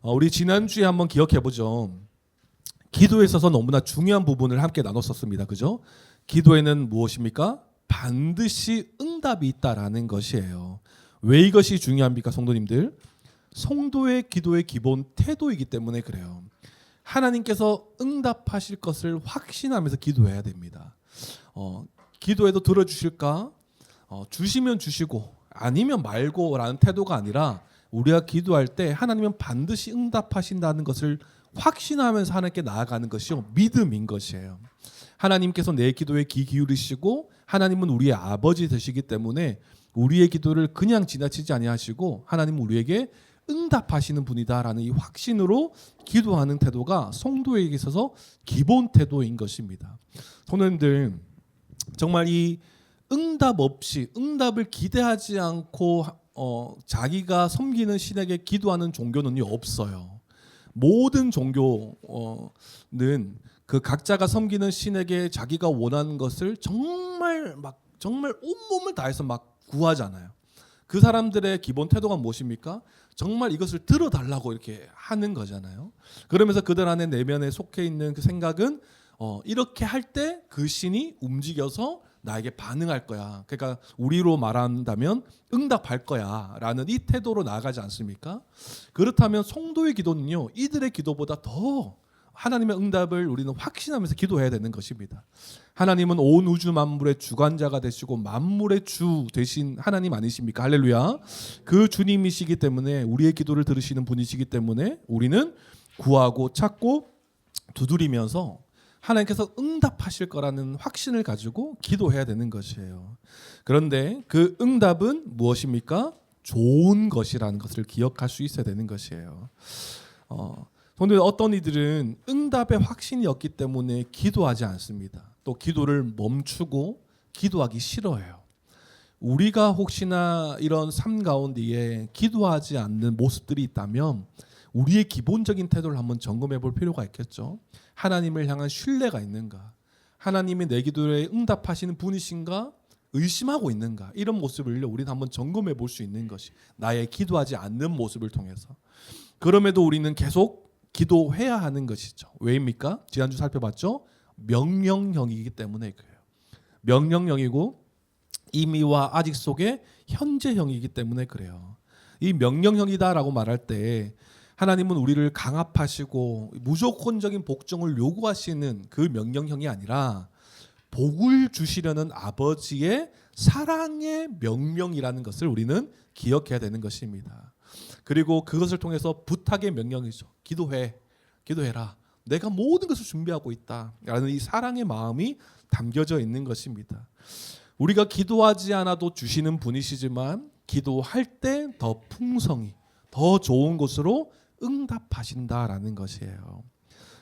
우리 지난주에 한번 기억해보죠. 기도에 있어서 너무나 중요한 부분을 함께 나눴었습니다. 그죠? 기도에는 무엇입니까? 반드시 응답이 있다라는 것이에요. 왜 이것이 중요합니까, 성도님들? 성도의 기도의 기본 태도이기 때문에 그래요. 하나님께서 응답하실 것을 확신하면서 기도해야 됩니다. 기도해도 들어주실까? 주시면 주시고 아니면 말고라는 태도가 아니라 우리가 기도할 때 하나님은 반드시 응답하신다는 것을 확신하면서 하나님께 나아가는 것이요 믿음인 것이에요. 하나님께서 내 기도에 귀 기울이시고 하나님은 우리의 아버지 되시기 때문에 우리의 기도를 그냥 지나치지 아니하시고 하나님은 우리에게 응답하시는 분이다라는 이 확신으로 기도하는 태도가 성도에게 있어서 기본 태도인 것입니다. 성도님들, 정말 이 응답 없이 응답을 기대하지 않고 자기가 섬기는 신에게 기도하는 종교는 없어요. 모든 종교는 그 각자가 섬기는 신에게 자기가 원하는 것을 정말 온몸을 다해서 막 구하잖아요. 그 사람들의 기본 태도가 무엇입니까? 정말 이것을 들어달라고 이렇게 하는 거잖아요. 그러면서 그들 안에 내면에 속해 있는 그 생각은 이렇게 할 때 그 신이 움직여서 나에게 반응할 거야. 그러니까 우리로 말한다면 응답할 거야 라는 이 태도로 나아가지 않습니까? 그렇다면 성도의 기도는요, 이들의 기도보다 더 하나님의 응답을 우리는 확신하면서 기도해야 되는 것입니다. 하나님은 온 우주 만물의 주관자가 되시고 만물의 주 되신 하나님 아니십니까? 할렐루야. 그 주님이시기 때문에 우리의 기도를 들으시는 분이시기 때문에 우리는 구하고 찾고 두드리면서 하나님께서 응답하실 거라는 확신을 가지고 기도해야 되는 것이에요. 그런데 그 응답은 무엇입니까? 좋은 것이라는 것을 기억할 수 있어야 되는 것이에요. 그런데 어떤 이들은 응답의 확신이 없기 때문에 기도하지 않습니다. 또 기도를 멈추고 기도하기 싫어해요. 우리가 혹시나 이런 삶 가운데에 기도하지 않는 모습들이 있다면 우리의 기본적인 태도를 한번 점검해 볼 필요가 있겠죠. 하나님을 향한 신뢰가 있는가? 하나님이 내 기도에 응답하시는 분이신가? 의심하고 있는가? 이런 모습을 우리는 한번 점검해 볼 수 있는 것이 나의 기도하지 않는 모습을 통해서. 그럼에도 우리는 계속 기도해야 하는 것이죠. 왜입니까? 지난주 살펴봤죠? 명령형이기 때문에 그래요. 명령형이고 임의와 아직 속에 현재형이기 때문에 그래요. 이 명령형이다라고 말할 때 하나님은 우리를 강압하시고 무조건적인 복종을 요구하시는 그 명령형이 아니라 복을 주시려는 아버지의 사랑의 명령이라는 것을 우리는 기억해야 되는 것입니다. 그리고 그것을 통해서 부탁의 명령이죠. 기도해라. 내가 모든 것을 준비하고 있다라는 이 사랑의 마음이 담겨져 있는 것입니다. 우리가 기도하지 않아도 주시는 분이시지만 기도할 때 더 풍성히 더 좋은 것으로 응답하신다라는 것이에요.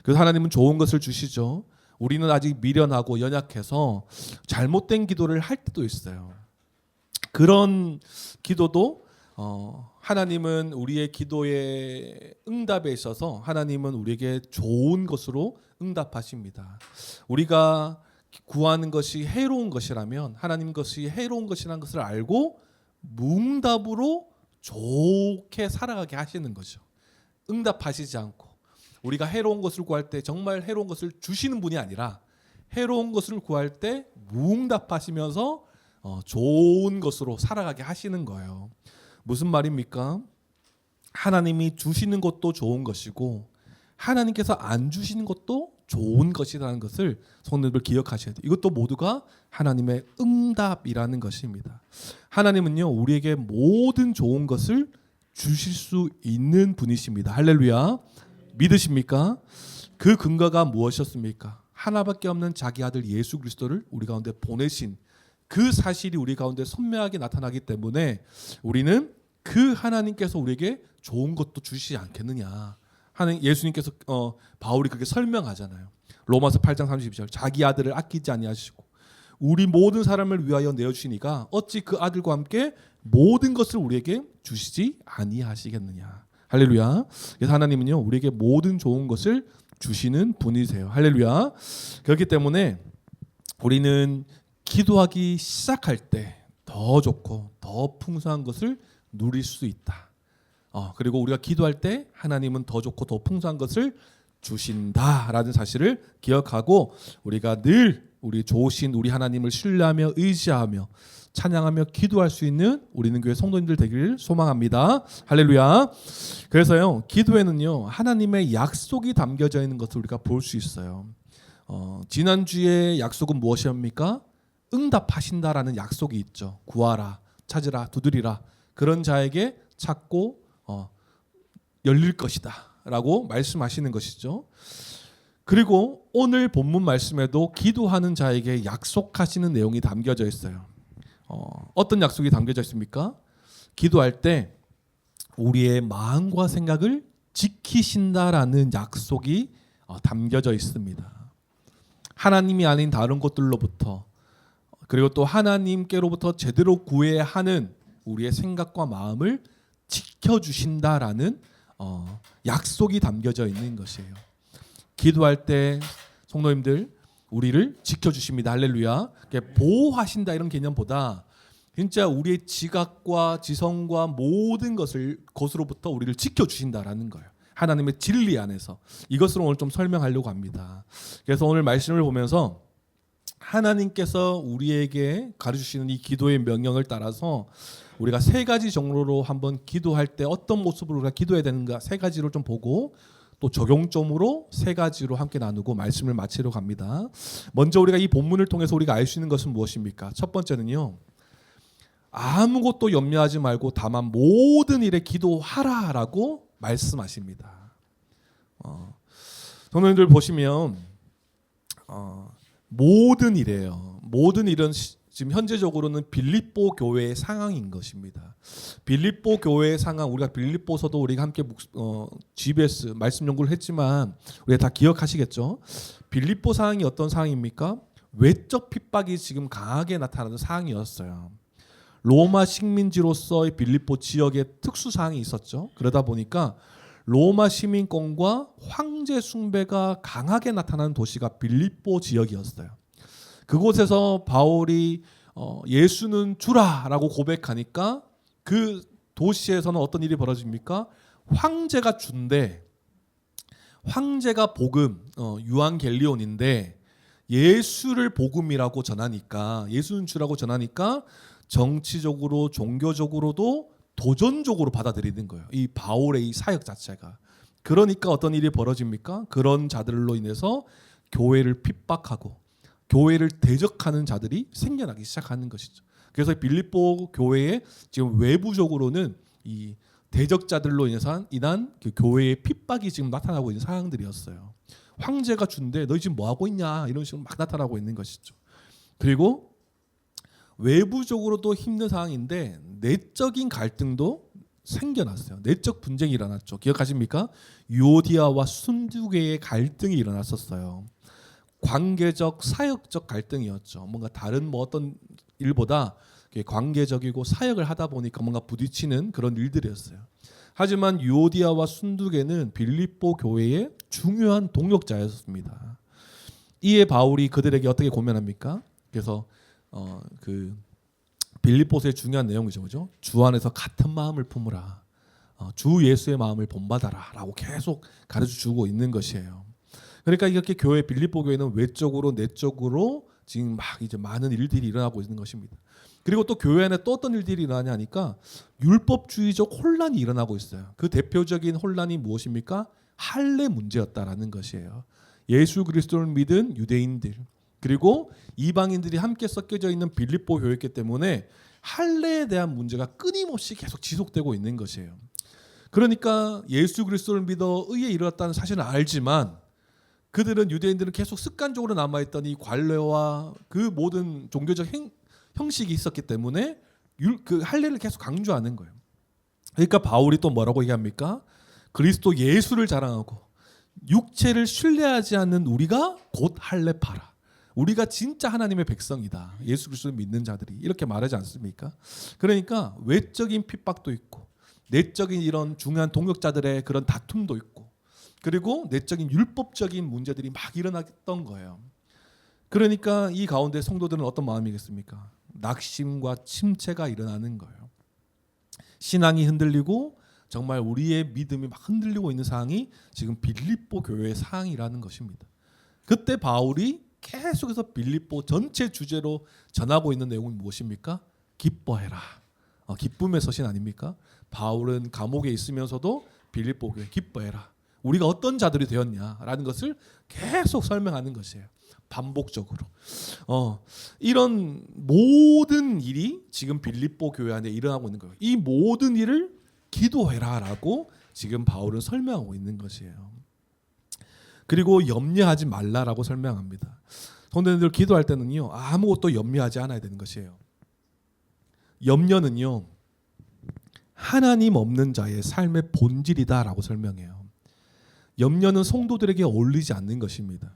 그래서 하나님은 좋은 것을 주시죠. 우리는 아직 미련하고 연약해서 잘못된 기도를 할 때도 있어요. 그런 기도도 하나님은 우리의 기도의 응답에 있어서 하나님은 우리에게 좋은 것으로 응답하십니다. 우리가 구하는 것이 해로운 것이라면 하나님 것이 해로운 것이라는 것을 알고 무응답으로 좋게 살아가게 하시는 거죠. 응답하시지 않고 우리가 해로운 것을 구할 때 정말 해로운 것을 주시는 분이 아니라 해로운 것을 구할 때 무응답하시면서 좋은 것으로 살아가게 하시는 거예요. 무슨 말입니까? 하나님이 주시는 것도 좋은 것이고 하나님께서 안 주시는 것도 좋은 것이라는 것을 성도님들 기억하셔야 돼요. 이것도 모두가 하나님의 응답이라는 것입니다. 하나님은요, 우리에게 모든 좋은 것을 주실 수 있는 분이십니다. 할렐루야. 믿으십니까? 그 근거가 무엇이었습니까? 하나밖에 없는 자기 아들 예수 그리스도를 우리 가운데 보내신 그 사실이 우리 가운데 선명하게 나타나기 때문에 우리는 그 하나님께서 우리에게 좋은 것도 주시지 않겠느냐. 하는 예수님께서 바울이 그렇게 설명하잖아요. 로마서 8장 32절 자기 아들을 아끼지 아니하시고 우리 모든 사람을 위하여 내어주시니까 어찌 그 아들과 함께 모든 것을 우리에게 주시지 아니하시겠느냐. 할렐루야. 그래서 하나님은요, 우리에게 모든 좋은 것을 주시는 분이세요. 할렐루야. 그렇기 때문에 우리는 기도하기 시작할 때 더 좋고 더 풍성한 것을 누릴 수 있다. 그리고 우리가 기도할 때 하나님은 더 좋고 더 풍성한 것을 주신다라는 사실을 기억하고 우리가 늘 우리 좋으신 우리 하나님을 신뢰하며 의지하며 찬양하며 기도할 수 있는 우리는 교회 성도님들 되기를 소망합니다. 할렐루야. 그래서요, 기도에는요 하나님의 약속이 담겨져 있는 것을 우리가 볼 수 있어요. 지난주에 약속은 무엇이옵니까? 응답하신다라는 약속이 있죠. 구하라, 찾으라, 두드리라. 그런 자에게 찾고 열릴 것이다 라고 말씀하시는 것이죠. 그리고 오늘 본문 말씀에도 기도하는 자에게 약속하시는 내용이 담겨져 있어요. 어떤 약속이 담겨져 있습니까? 기도할 때 우리의 마음과 생각을 지키신다라는 약속이 담겨져 있습니다. 하나님이 아닌 다른 곳들로부터 그리고 또 하나님께로부터 제대로 구해야 하는 우리의 생각과 마음을 지켜주신다라는 약속이 담겨져 있는 것이에요. 기도할 때 성도님들 우리를 지켜주십니다. 할렐루야. 보호하신다 이런 개념보다 진짜 우리의 지각과 지성과 모든 것으로부터 우리를 지켜주신다라는 거예요. 하나님의 진리 안에서. 이것을 오늘 좀 설명하려고 합니다. 그래서 오늘 말씀을 보면서 하나님께서 우리에게 가르치시는 이 기도의 명령을 따라서 우리가 세 가지 종류로 한번 기도할 때 어떤 모습으로 우리가 기도해야 되는가 세 가지를 좀 보고 또 적용점으로 세 가지로 함께 나누고 말씀을 마치러 갑니다. 먼저 우리가 이 본문을 통해서 우리가 알 수 있는 것은 무엇입니까? 첫 번째는요. 아무것도 염려하지 말고 다만 모든 일에 기도하라라고 말씀하십니다. 성도님들 보시면 모든 일이에요. 모든 일은 지금 현재적으로는 빌립보 교회의 상황인 것입니다. 빌립보 교회의 상황, 우리가 빌립보서도 우리가 함께 GBS 말씀 연구를 했지만 우리가 다 기억하시겠죠? 빌립보 상황이 어떤 상황입니까? 외적 핍박이 지금 강하게 나타나는 상황이었어요. 로마 식민지로서의 빌립보 지역에 특수 사항이 있었죠. 그러다 보니까 로마 시민권과 황제 숭배가 강하게 나타나는 도시가 빌립보 지역이었어요. 그곳에서 바울이 예수는 주라라고 고백하니까 그 도시에서는 어떤 일이 벌어집니까? 황제가 준대. 황제가 복음, 유앙겔리온인데 예수를 복음이라고 전하니까 예수는 주라고 전하니까 정치적으로 종교적으로도 도전적으로 받아들이는 거예요. 이 바울의 이 사역 자체가. 그러니까 어떤 일이 벌어집니까? 그런 자들로 인해서 교회를 핍박하고 교회를 대적하는 자들이 생겨나기 시작하는 것이죠. 그래서 빌립보 교회에 지금 외부적으로는 이 대적자들로 인한 그 교회의 핍박이 지금 나타나고 있는 상황들이었어요. 황제가 준대 너희 지금 뭐 하고 있냐 이런 식으로 막 나타나고 있는 것이죠. 그리고 외부적으로도 힘든 상황인데 내적인 갈등도 생겨났어요. 내적 분쟁이 일어났죠. 기억하십니까? 유오디아와 순두개의 갈등이 일어났었어요. 관계적, 사역적 갈등이었죠. 뭔가 다른 어떤 일보다 관계적이고 사역을 하다 보니까 뭔가 부딪히는 그런 일들이었어요. 하지만 유오디아와 순두개는 빌립보 교회의 중요한 동역자였습니다. 이에 바울이 그들에게 어떻게 고면합니까? 그래서 그 빌립보서의 중요한 내용이죠, 그죠? 주 안에서 같은 마음을 품으라, 주 예수의 마음을 본받아라라고 계속 가르쳐주고 있는 것이에요. 그러니까 이렇게 교회 빌립보 교회는 외적으로 내적으로 지금 막 이제 많은 일들이 일어나고 있는 것입니다. 그리고 또 교회 안에 또 어떤 일들이 일어나냐 하니까 율법주의적 혼란이 일어나고 있어요. 그 대표적인 혼란이 무엇입니까? 할례 문제였다라는 것이에요. 예수 그리스도를 믿은 유대인들 그리고 이방인들이 함께 섞여져 있는 빌립보 교회였기 때문에 할례에 대한 문제가 끊임없이 계속 지속되고 있는 것이에요. 그러니까 예수 그리스도를 믿어 의에 이르렀다는 사실은 알지만 그들은 유대인들은 계속 습관적으로 남아있던 이 관례와 그 모든 종교적 형식이 있었기 때문에 그 할례를 계속 강조하는 거예요. 그러니까 바울이 또 뭐라고 얘기합니까? 그리스도 예수를 자랑하고 육체를 신뢰하지 않는 우리가 곧 할례파라. 우리가 진짜 하나님의 백성이다. 예수 그리스도를 믿는 자들이 이렇게 말하지 않습니까? 그러니까 외적인 핍박도 있고 내적인 이런 중요한 동역자들의 그런 다툼도 있고 그리고 내적인 율법적인 문제들이 막 일어났던 거예요. 그러니까 이 가운데 성도들은 어떤 마음이겠습니까? 낙심과 침체가 일어나는 거예요. 신앙이 흔들리고 정말 우리의 믿음이 막 흔들리고 있는 상황이 지금 빌립보 교회의 상황이라는 것입니다. 그때 바울이 계속해서 빌립보 전체 주제로 전하고 있는 내용은 무엇입니까? 기뻐해라. 기쁨의 서신 아닙니까? 바울은 감옥에 있으면서도 빌립보 교회 기뻐해라. 우리가 어떤 자들이 되었냐라는 것을 계속 설명하는 것이에요. 반복적으로. 이런 모든 일이 지금 빌립보 교회 안에 일어나고 있는 거예요. 이 모든 일을 기도해라라고 지금 바울은 설명하고 있는 것이에요. 그리고 염려하지 말라라고 설명합니다. 성도님들 기도할 때는요, 아무것도 염려하지 않아야 되는 것이에요. 염려는요, 하나님 없는 자의 삶의 본질이다라고 설명해요. 염려는 성도들에게 어울리지 않는 것입니다.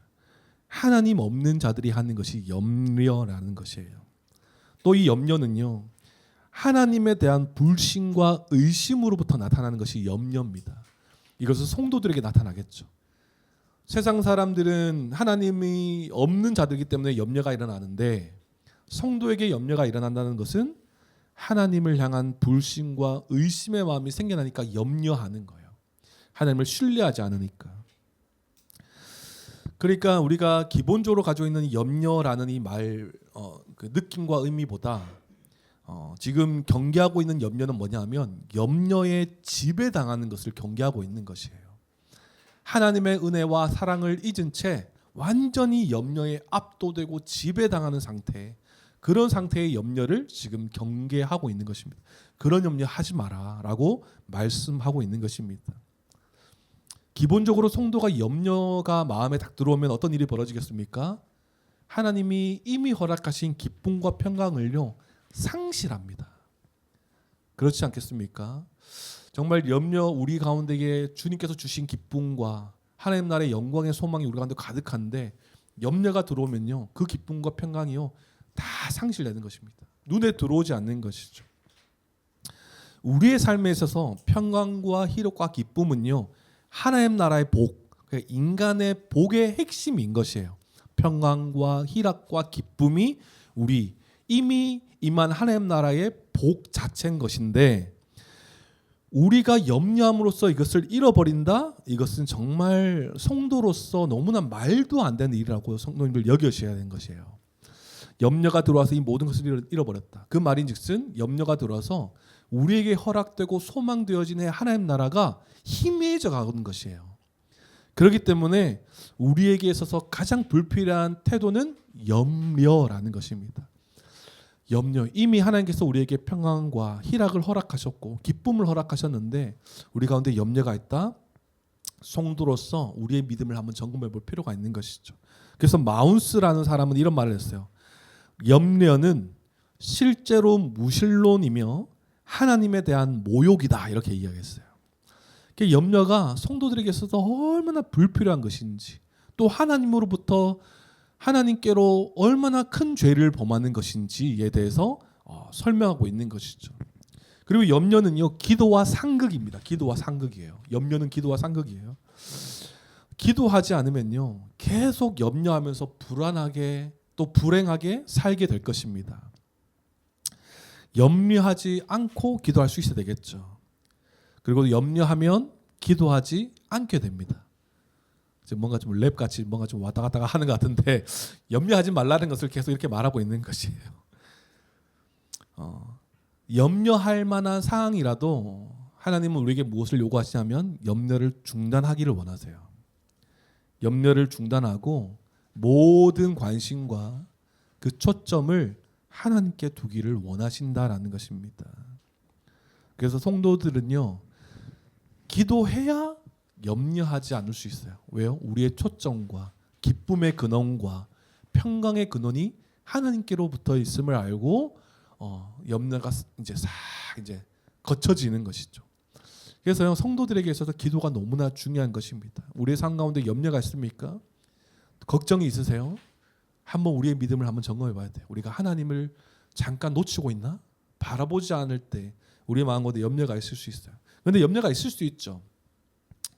하나님 없는 자들이 하는 것이 염려라는 것이에요. 또 이 염려는요, 하나님에 대한 불신과 의심으로부터 나타나는 것이 염려입니다. 이것은 성도들에게 나타나겠죠. 세상 사람들은 하나님이 없는 자들이기 때문에 염려가 일어나는데, 성도에게 염려가 일어난다는 것은 하나님을 향한 불신과 의심의 마음이 생겨나니까 염려하는 거예요. 하나님을 신뢰하지 않으니까. 그러니까 우리가 기본적으로 가지고 있는 염려라는 이 말, 그 느낌과 의미보다 지금 경계하고 있는 염려는 뭐냐면 염려에 지배당하는 것을 경계하고 있는 것이에요. 하나님의 은혜와 사랑을 잊은 채 완전히 염려에 압도되고 지배당하는 상태, 그런 상태의 염려를 지금 경계하고 있는 것입니다. 그런 염려 하지 마라라고 말씀하고 있는 것입니다. 기본적으로 성도가 염려가 마음에 딱 들어오면 어떤 일이 벌어지겠습니까? 하나님이 이미 허락하신 기쁨과 평강을요, 상실합니다. 그렇지 않겠습니까? 정말 염려, 우리 가운데에 주님께서 주신 기쁨과 하나님 나라의 영광의 소망이 우리 가운데 가득한데 염려가 들어오면요, 그 기쁨과 평강이요 다 상실되는 것입니다. 눈에 들어오지 않는 것이죠. 우리의 삶에 있어서 평강과 희락과 기쁨은요, 하나님 나라의 복, 인간의 복의 핵심인 것이에요. 평강과 희락과 기쁨이 우리 이미 임한 하나님 나라의 복 자체인 것인데, 우리가 염려함으로써 이것을 잃어버린다? 이것은 정말 성도로서 너무나 말도 안 되는 일이라고 성도님들 여겨셔야 되는 것이에요. 염려가 들어와서 이 모든 것을 잃어버렸다. 그 말인즉슨 염려가 들어와서 우리에게 허락되고 소망되어진 하나님 나라가 희미해져 가는 것이에요. 그렇기 때문에 우리에게 있어서 가장 불필요한 태도는 염려라는 것입니다. 염려, 이미 하나님께서 우리에게 평안과 희락을 허락하셨고 기쁨을 허락하셨는데 우리 가운데 염려가 있다? 성도로서 우리의 믿음을 한번 점검해 볼 필요가 있는 것이죠. 그래서 마운스라는 사람은 이런 말을 했어요. 염려는 실제로 무신론이며 하나님에 대한 모욕이다, 이렇게 이야기했어요. 염려가 성도들에게 있어서 얼마나 불필요한 것인지, 또 하나님으로부터 하나님께로 얼마나 큰 죄를 범하는 것인지에 대해서 설명하고 있는 것이죠. 그리고 염려는요, 기도와 상극입니다. 기도와 상극이에요. 염려는 기도와 상극이에요. 기도하지 않으면요, 계속 염려하면서 불안하게 또 불행하게 살게 될 것입니다. 염려하지 않고 기도할 수 있어야 되겠죠. 그리고 염려하면 기도하지 않게 됩니다. 뭔가 좀 랩같이 뭔가 좀 왔다 갔다 하는 것 같은데, 염려하지 말라는 것을 계속 이렇게 말하고 있는 것이에요. 염려할 만한 상황이라도 하나님은 우리에게 무엇을 요구하시냐면 염려를 중단하기를 원하세요. 염려를 중단하고 모든 관심과 그 초점을 하나님께 두기를 원하신다라는 것입니다. 그래서 성도들은요, 기도해야 염려하지 않을 수 있어요. 왜요? 우리의 초점과 기쁨의 근원과 평강의 근원이 하나님께로부터 있음을 알고 염려가 이제 거쳐지는 것이죠. 그래서요, 성도들에게 있어서 기도가 너무나 중요한 것입니다. 우리의 삶 가운데 염려가 있습니까? 걱정이 있으세요? 한번 우리의 믿음을 한번 점검해봐야 돼요. 우리가 하나님을 잠깐 놓치고 있나? 바라보지 않을 때 우리의 마음 가운데 염려가 있을 수 있어요. 그런데 염려가 있을 수 있죠.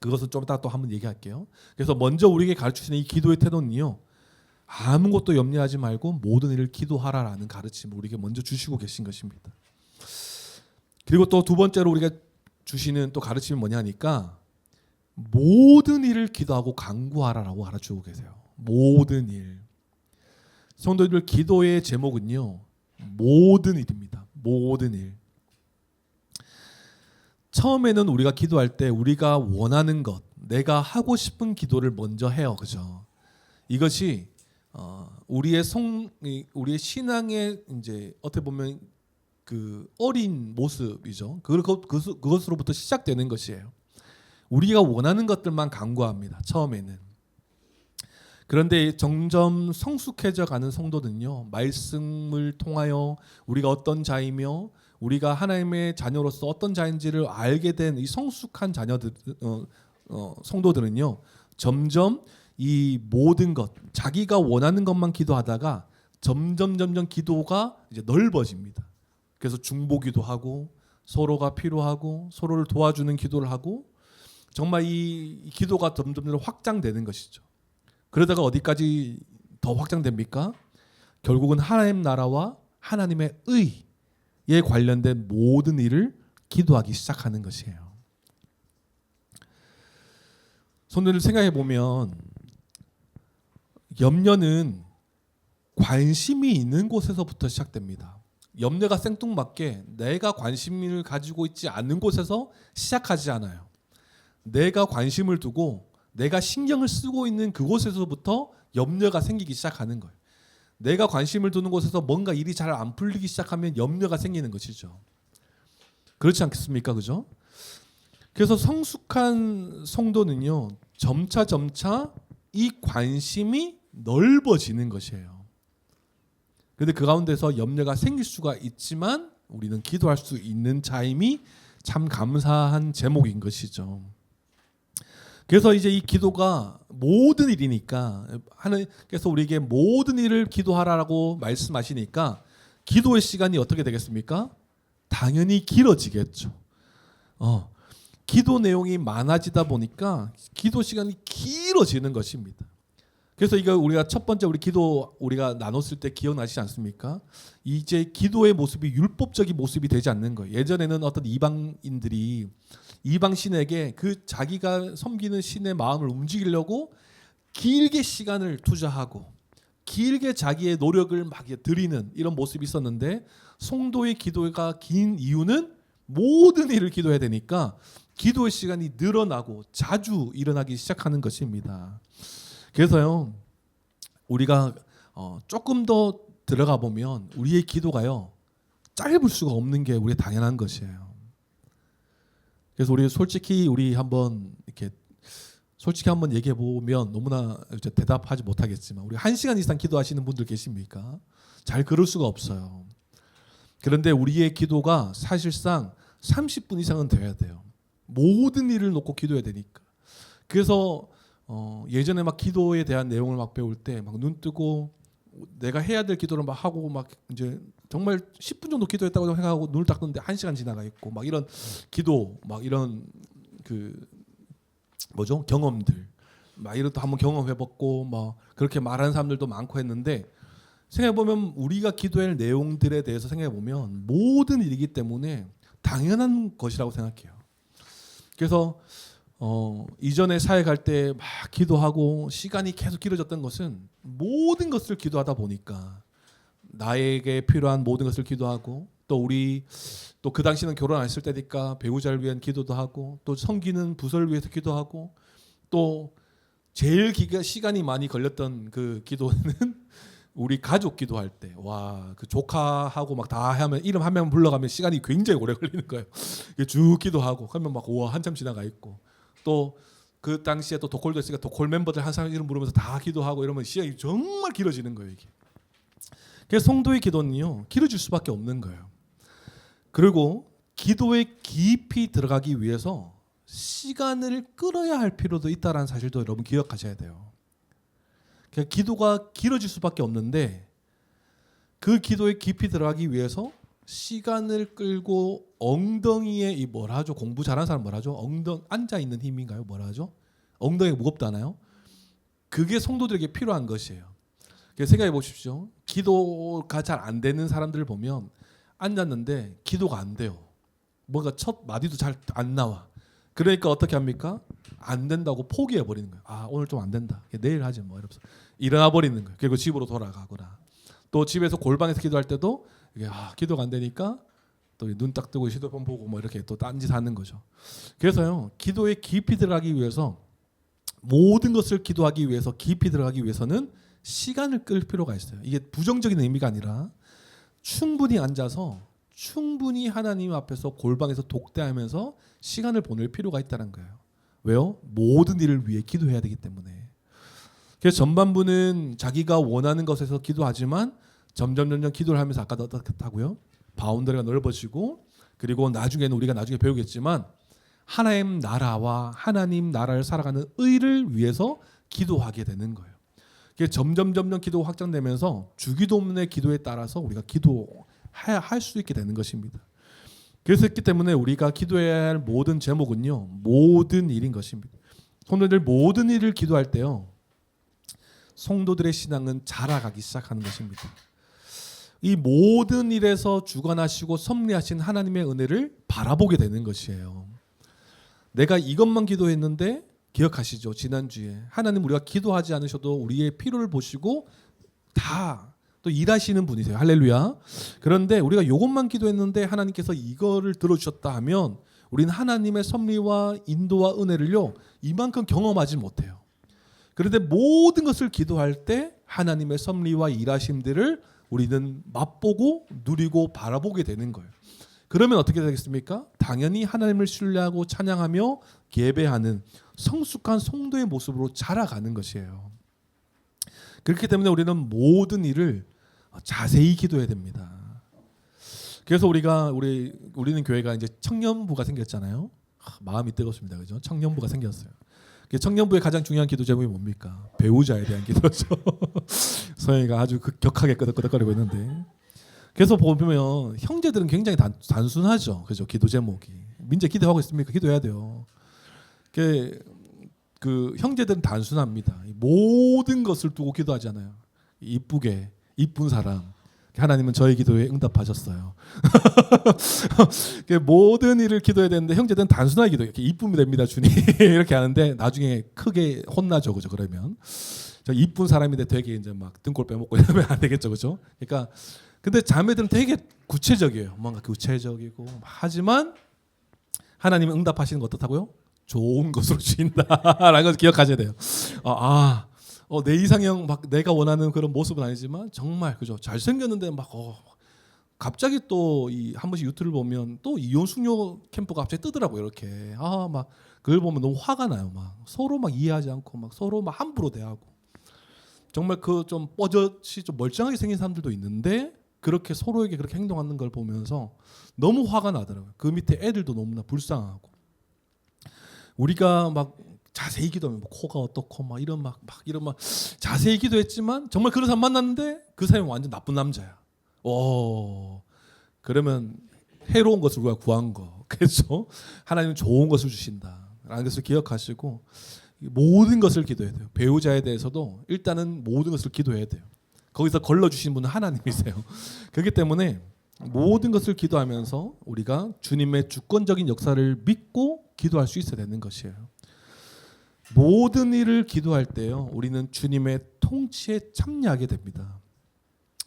그것은 좀 이따 또 한번 얘기할게요. 그래서 먼저 우리에게 가르치는 이 기도의 태도는요, 아무것도 염려하지 말고 모든 일을 기도하라라는 가르침을 우리에게 먼저 주시고 계신 것입니다. 그리고 또 두 번째로 우리가 주시는 또 가르침이 뭐냐니까 모든 일을 기도하고 간구하라라고 가르치고 계세요. 모든 일. 성도들 기도의 제목은요. 모든 일입니다. 모든 일. 처음에는 우리가 기도할 때 우리가 원하는 것, 내가 하고 싶은 기도를 먼저 해요. 그죠? 이것이 우리의 신앙의 이제 어떻게 보면 그 어린 모습이죠. 그것으로부터 시작되는 것이에요. 우리가 원하는 것들만 간구합니다. 처음에는. 그런데 점점 성숙해져 가는 성도는요. 말씀을 통하여 우리가 어떤 자이며 우리가 하나님의 자녀로서 어떤 자인지를 알게 된 이 성숙한 자녀들 성도들은요. 점점 이 모든 것 자기가 원하는 것만 기도하다가 점점 기도가 이제 넓어집니다. 그래서 중보기도 하고 서로가 필요하고 서로를 도와주는 기도를 하고 정말 이 기도가 점점 확장되는 것이죠. 그러다가 어디까지 더 확장됩니까? 결국은 하나님 나라와 하나님의 의에 관련된 모든 일을 기도하기 시작하는 것이에요. 손들을 생각해 보면 염려는 관심이 있는 곳에서부터 시작됩니다. 염려가 생뚱맞게 내가 관심을 가지고 있지 않는 곳에서 시작하지 않아요. 내가 관심을 두고 내가 신경을 쓰고 있는 그곳에서부터 염려가 생기기 시작하는 거예요. 내가 관심을 두는 곳에서 뭔가 일이 잘 안 풀리기 시작하면 염려가 생기는 것이죠. 그렇지 않겠습니까? 그죠? 그래서 성숙한 성도는요. 점차 이 관심이 넓어지는 것이에요. 그런데 그 가운데서 염려가 생길 수가 있지만 우리는 기도할 수 있는 자임이 참 감사한 제목인 것이죠. 그래서 이제 이 기도가 모든 일이니까 하나님께서 우리에게 모든 일을 기도하라고 말씀하시니까 기도의 시간이 어떻게 되겠습니까? 당연히 길어지겠죠. 기도 내용이 많아지다 보니까 기도 시간이 길어지는 것입니다. 그래서 이거 우리가 첫 번째 우리가 나눴을 때 기억나시지 않습니까? 이제 기도의 모습이 율법적인 모습이 되지 않는 거예요. 예전에는 어떤 이방인들이 이방 신에게 그 자기가 섬기는 신의 마음을 움직이려고 길게 시간을 투자하고 길게 자기의 노력을 막 드리는 이런 모습이 있었는데 성도의 기도가 긴 이유는 모든 일을 기도해야 되니까 기도의 시간이 늘어나고 자주 일어나기 시작하는 것입니다. 그래서요 우리가 조금 더 들어가 보면 우리의 기도가요 짧을 수가 없는 게 우리의 당연한 것이에요. 그래서 우리 한번 이렇게 솔직히 한번 얘기해 보면 너무나 이제 대답하지 못하겠지만 우리 1시간 이상 기도하시는 분들 계십니까? 잘 그럴 수가 없어요. 그런데 우리의 기도가 사실상 30분 이상은 돼야 돼요. 모든 일을 놓고 기도해야 되니까. 그래서 예전에 막 기도에 대한 내용을 막 배울 때 막 눈 뜨고 내가 해야 될 기도를 막 하고 막 이제 정말 10분 정도 기도했다고 생각하고 눈을 딱 뜨는데 1시간 지나가 있고 막 이런 기도 막 이런 경험들 막 이런 또 한번 경험해봤고 막 그렇게 말하는 사람들도 많고 했는데 생각해보면 우리가 기도할 내용들에 대해서 생각해보면 모든 일이기 때문에 당연한 것이라고 생각해요. 그래서 이전에 사회 갈 때 막 기도하고 시간이 계속 길어졌던 것은 모든 것을 기도하다 보니까 나에게 필요한 모든 것을 기도하고 또 그 당시는 결혼 안 했을 때니까 배우자를 위한 기도도 하고 또 섬기는 부서를 위해서 기도하고 또 제일 시간이 많이 걸렸던 그 기도는 우리 가족 기도할 때 그 조카하고 막 다 하면 이름 한 명 불러가면 시간이 굉장히 오래 걸리는 거예요. 쭉 기도하고 하면 막 한참 지나가 있고 또 그 당시에 또 도콜도 있으니까 도콜 멤버들 한 사람 이름 부르면서 다 기도하고 이러면 시간이 정말 길어지는 거예요. 이게. 그래서 성도의 기도는요 길어질 수밖에 없는 거예요. 그리고 기도에 깊이 들어가기 위해서 시간을 끌어야 할 필요도 있다는 사실도 여러분 기억하셔야 돼요. 그러니까 기도가 길어질 수밖에 없는데 그 기도에 깊이 들어가기 위해서 시간을 끌고 엉덩이에 이 뭐라 하죠? 공부 잘하는 사람 뭐라 하죠? 앉아 있는 힘인가요? 뭐라 하죠? 엉덩이가 무겁다나요? 그게 성도들에게 필요한 것이에요. 생각해 보십시오. 기도가 잘 안 되는 사람들을 보면 앉았는데 기도가 안 돼요. 뭔가 첫 마디도 잘 안 나와. 그러니까 어떻게 합니까? 안 된다고 포기해 버리는 거예요. 아, 오늘 좀 안 된다. 내일 하지 뭐 이러면서 일어나 버리는 거예요. 그리고 집으로 돌아가거나 또 집에서 골방에서 기도할 때도 이게 기도가 안 되니까 또 눈 딱 뜨고 휴대폰 보고 뭐 이렇게 또 딴짓 하는 거죠. 그래서요, 기도에 깊이 들어가기 위해서 모든 것을 기도하기 위해서 깊이 들어가기 위해서는 시간을 끌 필요가 있어요. 이게 부정적인 의미가 아니라 충분히 앉아서 충분히 하나님 앞에서 골방에서 독대하면서 시간을 보낼 필요가 있다는 거예요. 왜요? 모든 일을 위해 기도해야 되기 때문에. 그래서 전반부는 자기가 원하는 것에서 기도하지만 점점 기도를 하면서 아까도 어떻다고요? 바운더리가 넓어지고 그리고 나중에는 우리가 나중에 배우겠지만 하나님 나라와 하나님 나라를 살아가는 의를 위해서 기도하게 되는 거예요. 그래서 점점 기도가 확장되면서 주기도문의 기도에 따라서 우리가 기도할 수 있게 되는 것입니다. 그래서 했기 때문에 우리가 기도해야 할 모든 제목은요, 모든 일인 것입니다. 성도들 모든 일을 기도할 때요, 성도들의 신앙은 자라가기 시작하는 것입니다. 이 모든 일에서 주관하시고 섭리하신 하나님의 은혜를 바라보게 되는 것이에요. 내가 이것만 기도했는데 기억하시죠? 지난주에 하나님 우리가 기도하지 않으셔도 우리의 필요를 보시고 다 또 일하시는 분이세요. 할렐루야. 그런데 우리가 이것만 기도했는데 하나님께서 이거를 들어주셨다 하면 우리는 하나님의 섭리와 인도와 은혜를요 이만큼 경험하지 못해요. 그런데 모든 것을 기도할 때 하나님의 섭리와 일하심들을 우리는 맛보고 누리고 바라보게 되는 거예요. 그러면 어떻게 되겠습니까? 당연히 하나님을 신뢰하고 찬양하며 예배하는 성숙한 성도의 모습으로 자라가는 것이에요. 그렇기 때문에 우리는 모든 일을 자세히 기도해야 됩니다. 그래서 우리는 교회가 이제 청년부가 생겼잖아요. 마음이 뜨겁습니다. 그죠? 청년부가 생겼어요. 청년부의 가장 중요한 기도 제목이 뭡니까? 배우자에 대한 기도죠. 서영이가 아주 격하게 끄덕끄덕거리고 있는데, 그래서 보면 형제들은 굉장히 단순하죠. 그죠? 기도 제목이. 민재 기도하고 있습니까? 기도해야 돼요. 그 형제들은 단순합니다. 모든 것을 두고 기도하잖아요. 이쁘게 이쁜 사람. 하나님은 저의 기도에 응답하셨어요. 모든 일을 기도해야 되는데 형제들은 단순하게 기도해요. 이쁨이 됩니다, 주님. 이렇게 하는데 나중에 크게 혼나죠, 그죠? 그러면 저 이쁜 사람인데 되게 이제 막 등골 빼먹고 이러면 안 되겠죠, 그죠? 그러니까 근데 자매들은 되게 구체적이에요. 뭔가 구체적이고 하지만 하나님은 응답하시는 거 어떻다고요? 좋은 것으로 주신다라는 것을 기억하셔야 돼요. 내 이상형 막 내가 원하는 그런 모습은 아니지만 정말 그죠? 잘 생겼는데 막 갑자기 또 한 번씩 유튜브를 보면 또 이혼 숙녀 캠프가 갑자기 뜨더라고요. 이렇게 막 그걸 보면 너무 화가 나요. 막 서로 막 이해하지 않고 막 서로 막 함부로 대하고 정말 그 좀 뻐젓이 좀 멀쩡하게 생긴 사람들도 있는데 그렇게 서로에게 그렇게 행동하는 걸 보면서 너무 화가 나더라고요. 그 밑에 애들도 너무나 불쌍하고 우리가 막 자세히 기도하면 뭐 코가 어떻고 막 이런 자세히 기도했지만 정말 그런 사람 만났는데 그 사람이 완전 나쁜 남자야. 그러면 해로운 것을 우리가 구한 거. 그렇죠? 하나님은 좋은 것을 주신다라는 것을 기억하시고 모든 것을 기도해야 돼요. 배우자에 대해서도 일단은 모든 것을 기도해야 돼요. 거기서 걸러주신 분은 하나님이세요. 그렇기 때문에 모든 것을 기도하면서 우리가 주님의 주권적인 역사를 믿고 기도할 수 있어야 되는 것이에요. 모든 일을 기도할 때요, 우리는 주님의 통치에 참여하게 됩니다.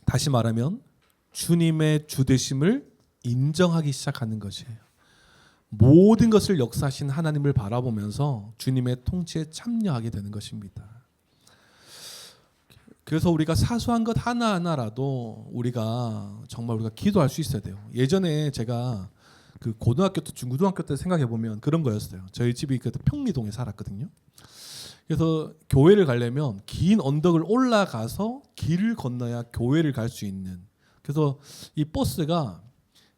다시 말하면 주님의 주되심을 인정하기 시작하는 것이에요. 모든 것을 역사하신 하나님을 바라보면서 주님의 통치에 참여하게 되는 것입니다. 그래서 우리가 사소한 것 하나하나라도 우리가 기도할 수 있어야 돼요. 예전에 제가 그 고등학교 때 중고등학교 때 생각해 보면 그런 거였어요. 저희 집이 그때 평리동에 살았거든요. 그래서 교회를 가려면 긴 언덕을 올라가서 길을 건너야 교회를 갈 수 있는. 그래서 이 버스가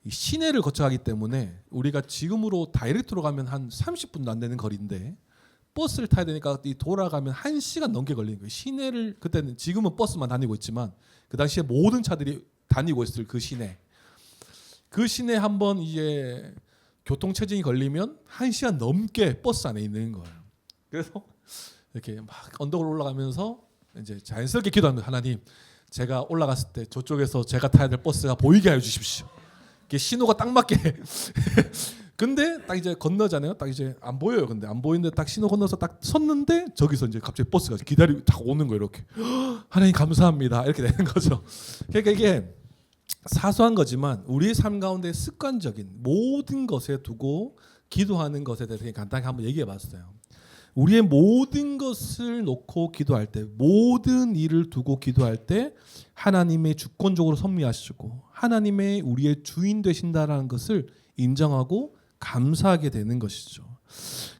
이 시내를 거쳐가기 때문에 우리가 지금으로 다이렉트로 가면 한 30분도 안 되는 거리인데 버스를 타야 되니까 이 돌아가면 1시간 넘게 걸리는 거예요. 시내를 그때는 지금은 버스만 다니고 있지만 그 당시에 모든 차들이 다니고 있을 그 시내. 그 시내 한번 이제 교통 체증이 걸리면 1시간 넘게 버스 안에 있는 거예요. 그래서 이렇게 막 언덕을 올라가면서 이제 자연스럽게 기도하는 거예요. 하나님, 제가 올라갔을 때 저쪽에서 제가 타야 될 버스가 보이게 해 주십시오. 이게 신호가 딱 맞게. 근데 딱 이제 건너잖아요. 딱 이제 안 보여요. 근데 안 보이는데 딱 신호 건너서 딱 섰는데 저기서 이제 갑자기 버스가 기다리고 딱 오는 거예요. 이렇게 하나님 감사합니다. 이렇게 되는 거죠. 그러니까 이게 사소한 거지만 우리의 삶 가운데 습관적인 모든 것에 두고 기도하는 것에 대해서 간단히 한번 얘기해 봤어요. 우리의 모든 것을 놓고 기도할 때, 모든 일을 두고 기도할 때 하나님의 주권적으로 섭리하시고 하나님의 우리의 주인 되신다라는 것을 인정하고 감사하게 되는 것이죠.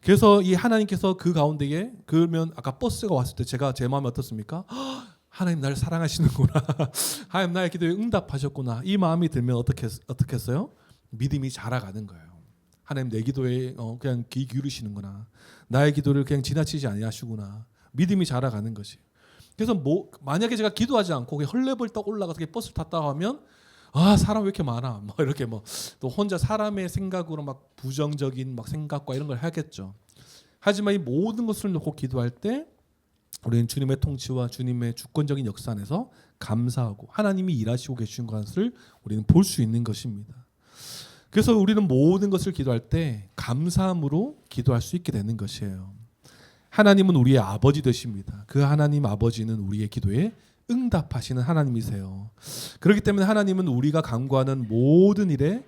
그래서 이 하나님께서 그 가운데에 그러면 아까 버스가 왔을 때 제가 제 마음이 어떻습니까? 하나님 나를 사랑하시는구나. 하나님 나의 기도에 응답하셨구나. 이 마음이 들면 어떻게 했어요? 믿음이 자라가는 거예요. 하나님 내 기도에 그냥 귀 기울이시는구나. 나의 기도를 그냥 지나치지 아니하시구나. 믿음이 자라가는 것이. 그래서 만약에 제가 기도하지 않고 그냥 헐레벌떡 올라가서 버스를 탔다 하면 사람 왜 이렇게 많아? 뭐 이렇게 또 혼자 사람의 생각으로 막 부정적인 막 생각과 이런 걸 하겠죠. 하지만 이 모든 것을 놓고 기도할 때 우리는 주님의 통치와 주님의 주권적인 역사 안에서 감사하고 하나님이 일하시고 계신 것을 우리는 볼 수 있는 것입니다. 그래서 우리는 모든 것을 기도할 때 감사함으로 기도할 수 있게 되는 것이에요. 하나님은 우리의 아버지 되십니다. 그 하나님 아버지는 우리의 기도에 응답하시는 하나님이세요. 그렇기 때문에 하나님은 우리가 간구하는 모든 일에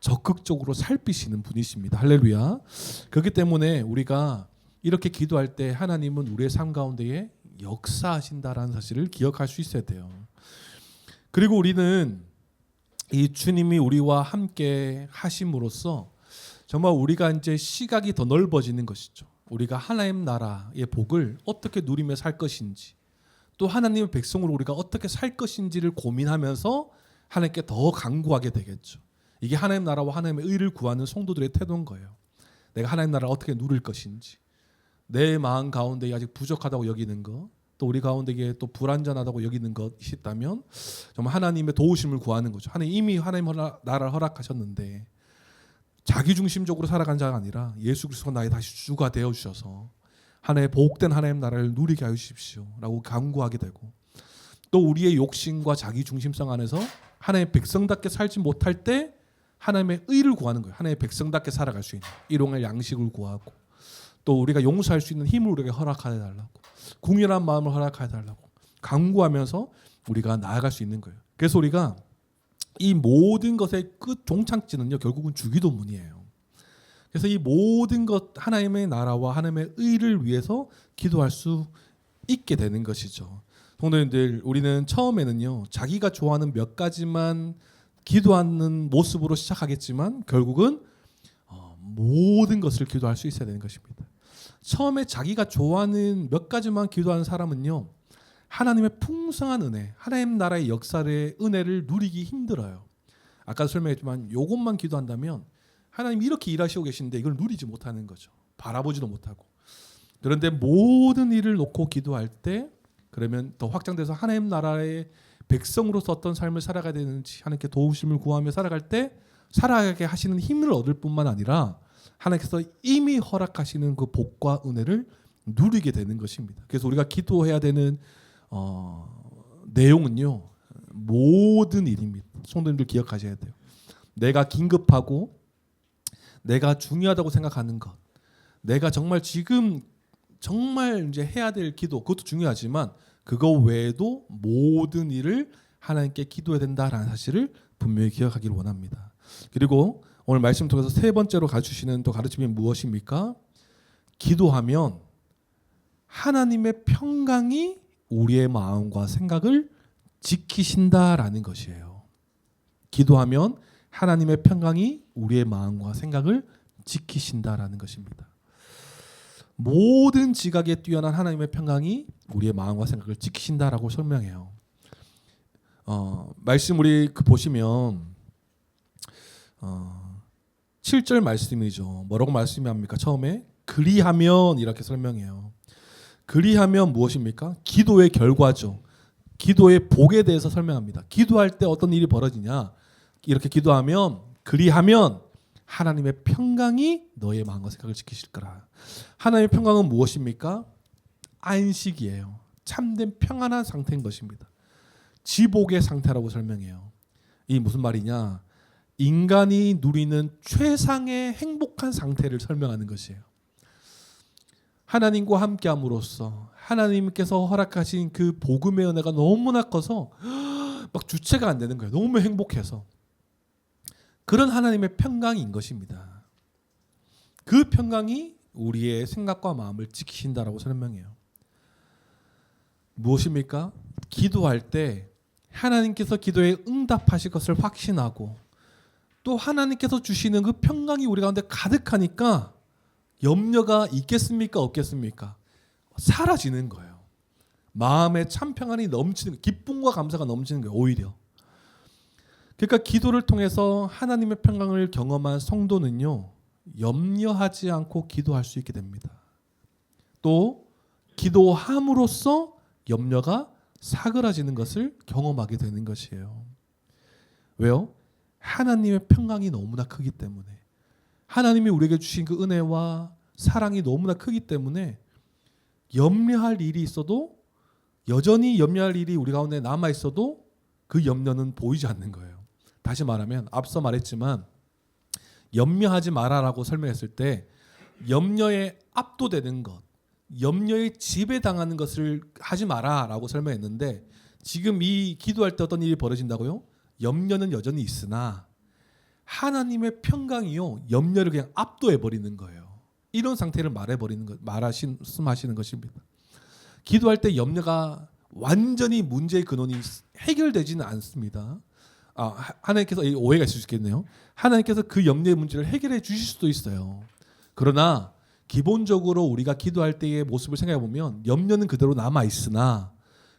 적극적으로 살피시는 분이십니다. 할렐루야. 그렇기 때문에 우리가 이렇게 기도할 때 하나님은 우리의 삶 가운데에 역사하신다라는 사실을 기억할 수 있어야 돼요. 그리고 우리는 이 주님이 우리와 함께 하심으로써 정말 우리가 이제 시각이 더 넓어지는 것이죠. 우리가 하나님 나라의 복을 어떻게 누리며 살 것인지, 또 하나님의 백성으로 우리가 어떻게 살 것인지를 고민하면서 하나님께 더 간구하게 되겠죠. 이게 하나님 나라와 하나님의 의를 구하는 성도들의 태도인 거예요. 내가 하나님 나라를 어떻게 누릴 것인지, 내 마음 가운데 아직 부족하다고 여기는 것, 또 우리 가운데 또 불완전하다고 여기는 것이 있다면 정말 하나님의 도우심을 구하는 거죠. 이미 하나님 나라를 허락하셨는데 자기중심적으로 살아간 자가 아니라 예수 그리스도가 나의 다시 주가 되어 주셔서 하나님의 복된 하나님 나라를 누리게 하여 주십시오라고 간구하게 되고, 또 우리의 욕심과 자기중심성 안에서 하나님의 백성답게 살지 못할 때 하나님의 의를 구하는 거예요. 하나님의 백성답게 살아갈 수 있는 일용할 양식을 구하고, 또 우리가 용서할 수 있는 힘을 우리에게 허락하여 달라고, 궁휼한 마음을 허락하여 달라고 간구하면서 우리가 나아갈 수 있는 거예요. 그래서 우리가 이 모든 것의 끝 종착지는요, 결국은 주기도문이에요. 그래서 이 모든 것 하나님의 나라와 하나님의 의를 위해서 기도할 수 있게 되는 것이죠. 성도님들, 우리는 처음에는요 자기가 좋아하는 몇 가지만 기도하는 모습으로 시작하겠지만 결국은 모든 것을 기도할 수 있어야 되는 것입니다. 처음에 자기가 좋아하는 몇 가지만 기도하는 사람은요 하나님의 풍성한 은혜, 하나님 나라의 역사의 은혜를 누리기 힘들어요. 아까 설명했지만 이것만 기도한다면 하나님 이렇게 일하시고 계신데 이걸 누리지 못하는 거죠. 바라보지도 못하고. 그런데 모든 일을 놓고 기도할 때 그러면 더 확장돼서 하나님 나라의 백성으로서 어떤 삶을 살아가야 되는지 하나님께 도우심을 구하며 살아갈 때 살아가게 하시는 힘을 얻을 뿐만 아니라 하나님께서 이미 허락하시는 그 복과 은혜를 누리게 되는 것입니다. 그래서 우리가 기도해야 되는 내용은요 모든 일입니다. 성도님들 기억하셔야 돼요. 내가 긴급하고 내가 중요하다고 생각하는 것, 내가 정말 지금 정말 이제 해야 될 기도, 그것도 중요하지만 그거 외에도 모든 일을 하나님께 기도해야 된다라는 사실을 분명히 기억하기를 원합니다. 그리고 오늘 말씀 통해서 세 번째로 가르치시는 또 가르침이 무엇입니까? 기도하면 하나님의 평강이 우리의 마음과 생각을 지키신다라는 것이에요. 기도하면 하나님의 평강이 우리의 마음과 생각을 지키신다라는 것입니다. 모든 지각에 뛰어난 하나님의 평강이 우리의 마음과 생각을 지키신다라고 설명해요. 말씀 우리 보시면 7절 말씀이죠. 뭐라고 말씀합니까? 처음에 그리하면 이렇게 설명해요. 그리하면 무엇입니까? 기도의 결과죠. 기도의 복에 대해서 설명합니다. 기도할 때 어떤 일이 벌어지냐? 이렇게 기도하면 그리하면 하나님의 평강이 너의 마음과 생각을 지키실 거라. 하나님의 평강은 무엇입니까? 안식이에요. 참된 평안한 상태인 것입니다. 지복의 상태라고 설명해요. 이 무슨 말이냐? 인간이 누리는 최상의 행복한 상태를 설명하는 것이에요. 하나님과 함께함으로써 하나님께서 허락하신 그 복음의 은혜가 너무나 커서 막 주체가 안 되는 거예요. 너무 행복해서. 그런 하나님의 평강인 것입니다. 그 평강이 우리의 생각과 마음을 지키신다라고 설명해요. 무엇입니까? 기도할 때 하나님께서 기도에 응답하실 것을 확신하고 또 하나님께서 주시는 그 평강이 우리 가운데 가득하니까 염려가 있겠습니까? 없겠습니까? 사라지는 거예요. 마음에 참 평안이 넘치는, 기쁨과 감사가 넘치는 거예요. 오히려. 그러니까 기도를 통해서 하나님의 평강을 경험한 성도는요, 염려하지 않고 기도할 수 있게 됩니다. 또 기도함으로써 염려가 사그라지는 것을 경험하게 되는 것이에요. 왜요? 하나님의 평강이 너무나 크기 때문에, 하나님이 우리에게 주신 그 은혜와 사랑이 너무나 크기 때문에 염려할 일이 있어도, 여전히 염려할 일이 우리 가운데 남아 있어도 그 염려는 보이지 않는 거예요. 다시 말하면 앞서 말했지만 염려하지 마라라고 설명했을 때 염려에 압도되는 것, 염려에 지배당하는 것을 하지 마라라고 설명했는데, 지금 이 기도할 때 어떤 일이 벌어진다고요? 염려는 여전히 있으나 하나님의 평강이요, 염려를 그냥 압도해 버리는 거예요. 이런 상태를 말씀하시는 것입니다. 기도할 때 염려가 완전히 문제의 근원이 해결되지는 않습니다. 하나님께서 오해가 있을 수 있겠네요. 하나님께서 그 염려의 문제를 해결해 주실 수도 있어요. 그러나 기본적으로 우리가 기도할 때의 모습을 생각해 보면 염려는 그대로 남아 있으나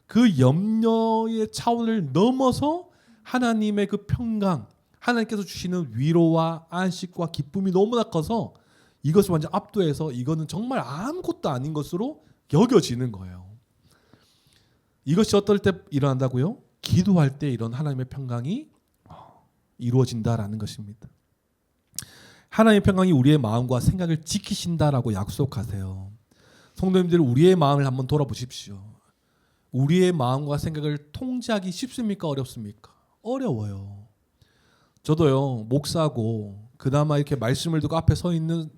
그 염려의 차원을 넘어서 하나님의 그 평강, 하나님께서 주시는 위로와 안식과 기쁨이 너무나 커서 이것을 완전 압도해서 이거는 정말 아무것도 아닌 것으로 여겨지는 거예요. 이것이 어떨 때 일어난다고요? 기도할 때 이런 하나님의 평강이 이루어진다라는 것입니다. 하나님의 평강이 우리의 마음과 생각을 지키신다라고 약속하세요. 성도님들, 우리의 마음을 한번 돌아보십시오. 우리의 마음과 생각을 통제하기 쉽습니까? 어렵습니까? 어려워요. 저도요, 목사고 그나마 이렇게 말씀을 듣고 앞에 서 있는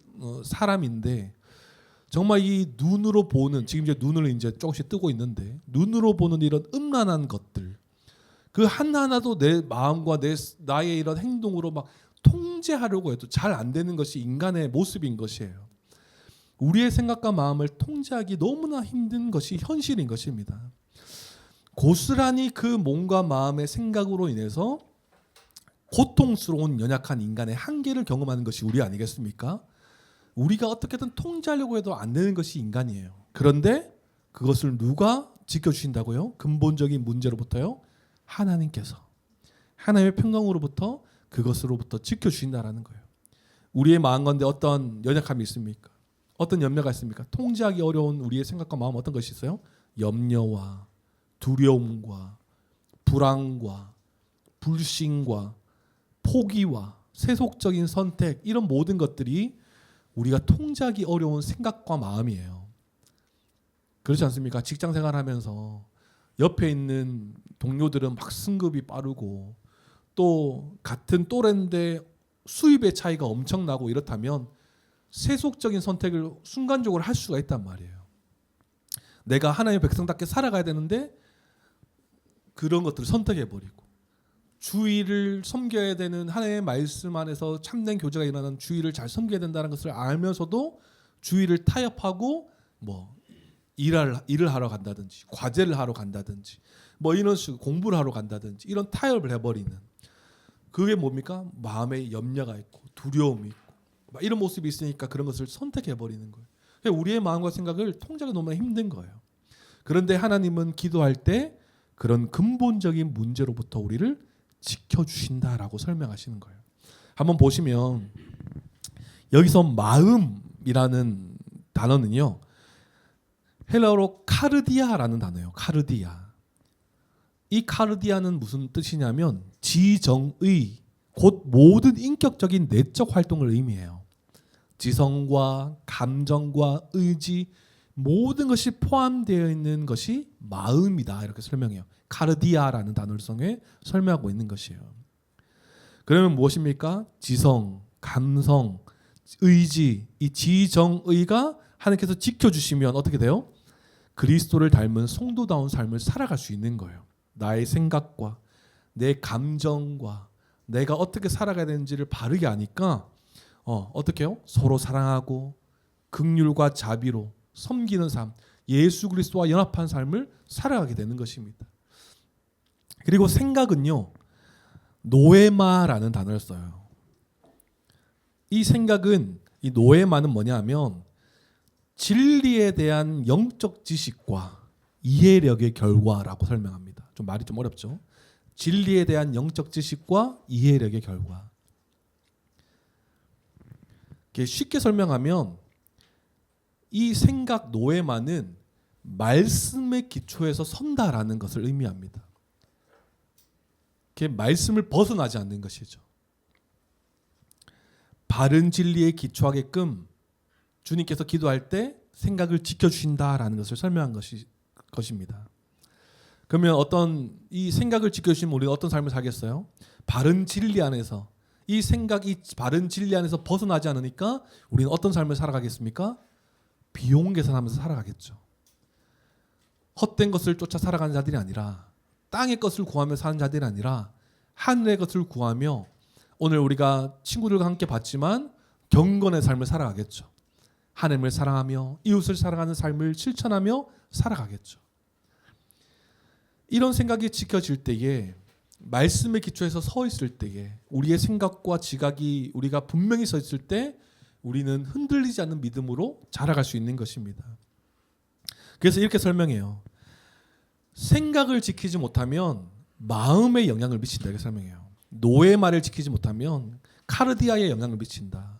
사람인데, 정말 이 눈으로 보는, 지금 이제 눈을 이제 조금씩 뜨고 있는데, 눈으로 보는 이런 음란한 것들, 그 하나하나도 내 마음과 나의 이런 행동으로 막 통제하려고 해도 잘 안 되는 것이 인간의 모습인 것이에요. 우리의 생각과 마음을 통제하기 너무나 힘든 것이 현실인 것입니다. 고스란히 그 몸과 마음의 생각으로 인해서 고통스러운 연약한 인간의 한계를 경험하는 것이 우리 아니겠습니까? 우리가 어떻게든 통제하려고 해도 안 되는 것이 인간이에요. 그런데 그것을 누가 지켜주신다고요? 근본적인 문제로부터요, 하나님께서, 하나님의 평강으로부터, 그것으로부터 지켜주신다라는 거예요. 우리의 마음 가운데 어떤 연약함이 있습니까? 어떤 염려가 있습니까? 통제하기 어려운 우리의 생각과 마음, 어떤 것이 있어요? 염려와 두려움과 불안과 불신과 포기와 세속적인 선택, 이런 모든 것들이 우리가 통제하기 어려운 생각과 마음이에요. 그렇지 않습니까? 직장 생활하면서 옆에 있는 동료들은 막 승급이 빠르고 또 같은 또래인데 수입의 차이가 엄청나고 이렇다면 세속적인 선택을 순간적으로 할 수가 있단 말이에요. 내가 하나님의 백성답게 살아가야 되는데 그런 것들을 선택해버리고, 주의를 섬겨야 되는 하나님의 말씀 안에서 참된 교제가 일어나는 주의를 잘 섬겨야 된다는 것을 알면서도 주의를 타협하고 일을 하러 간다든지 과제를 하러 간다든지 이런 식으로 공부를 하러 간다든지 이런 타협을 해버리는, 그게 뭡니까? 마음에 염려가 있고 두려움이 있고 이런 모습이 있으니까 그런 것을 선택해버리는 거예요. 우리의 마음과 생각을 통제하기 너무나 힘든 거예요. 그런데 하나님은 기도할 때 그런 근본적인 문제로부터 우리를 지켜주신다라고 설명하시는 거예요. 한번 보시면 여기서 마음이라는 단어는요, 헬라어로 카르디아라는 단어예요. 카르디아. 이 카르디아는 무슨 뜻이냐면 지정의, 곧 모든 인격적인 내적 활동을 의미해요. 지성과 감정과 의지, 모든 것이 포함되어 있는 것이 마음이다, 이렇게 설명해요. 카르디아라는 단어를 통해 설명하고 있는 것이에요. 그러면 무엇입니까? 지성, 감성, 의지, 이 지정의가 하나님께서 지켜주시면 어떻게 돼요? 그리스도를 닮은 성도다운 삶을 살아갈 수 있는 거예요. 나의 생각과 내 감정과 내가 어떻게 살아가야 되는지를 바르게 아니까 어떻게 해요? 서로 사랑하고 긍휼과 자비로 섬기는 삶, 예수 그리스도와 연합한 삶을 살아가게 되는 것입니다. 그리고 생각은요, 노에마라는 단어를 써요. 이 생각은, 이 노에마는 뭐냐 하면 진리에 대한 영적 지식과 이해력의 결과라고 설명합니다. 좀 말이 좀 어렵죠? 진리에 대한 영적 지식과 이해력의 결과. 쉽게 설명하면 이 생각 노에마는 말씀의 기초에서 선다라는 것을 의미합니다. 말씀을 벗어나지 않는 것이죠. 바른 진리에 기초하게끔 주님께서 기도할 때 생각을 지켜주신다라는 것을 설명한 것입니다. 그러면 이 생각을 지켜주시면 우리가 어떤 삶을 살겠어요? 바른 진리 안에서, 이 생각이 바른 진리 안에서 벗어나지 않으니까 우리는 어떤 삶을 살아가겠습니까? 비용 계산하면서 살아가겠죠. 헛된 것을 쫓아 살아가는 자들이 아니라, 땅의 것을 구하며 사는 자들이 아니라 하늘의 것을 구하며, 오늘 우리가 친구들과 함께 봤지만 경건의 삶을 살아가겠죠. 하나님을 사랑하며 이웃을 사랑하는 삶을 실천하며 살아가겠죠. 이런 생각이 지켜질 때에, 말씀의 기초에서 서 있을 때에, 우리의 생각과 지각이 우리가 분명히 서 있을 때 우리는 흔들리지 않는 믿음으로 자라갈 수 있는 것입니다. 그래서 이렇게 설명해요. 생각을 지키지 못하면 마음에 영향을 미친다, 이렇게 설명해요. 노의 말을 지키지 못하면 카르디아에 영향을 미친다.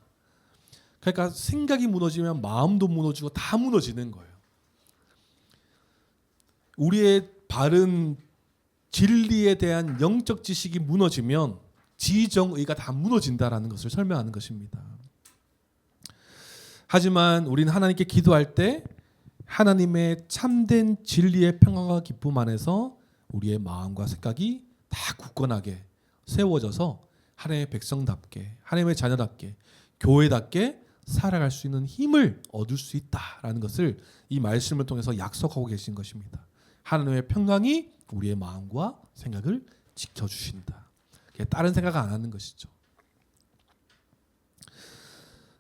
그러니까 생각이 무너지면 마음도 무너지고 다 무너지는 거예요. 우리의 바른 진리에 대한 영적 지식이 무너지면 지정의가 다 무너진다라는 것을 설명하는 것입니다. 하지만 우리는 하나님께 기도할 때 하나님의 참된 진리의 평안과 기쁨 안에서 우리의 마음과 생각이 다 굳건하게 세워져서 하나님의 백성답게, 하나님의 자녀답게, 교회답게 살아갈 수 있는 힘을 얻을 수 있다라는 것을 이 말씀을 통해서 약속하고 계신 것입니다. 하나님의 평강이 우리의 마음과 생각을 지켜주신다. 다른 생각 안 하는 것이죠.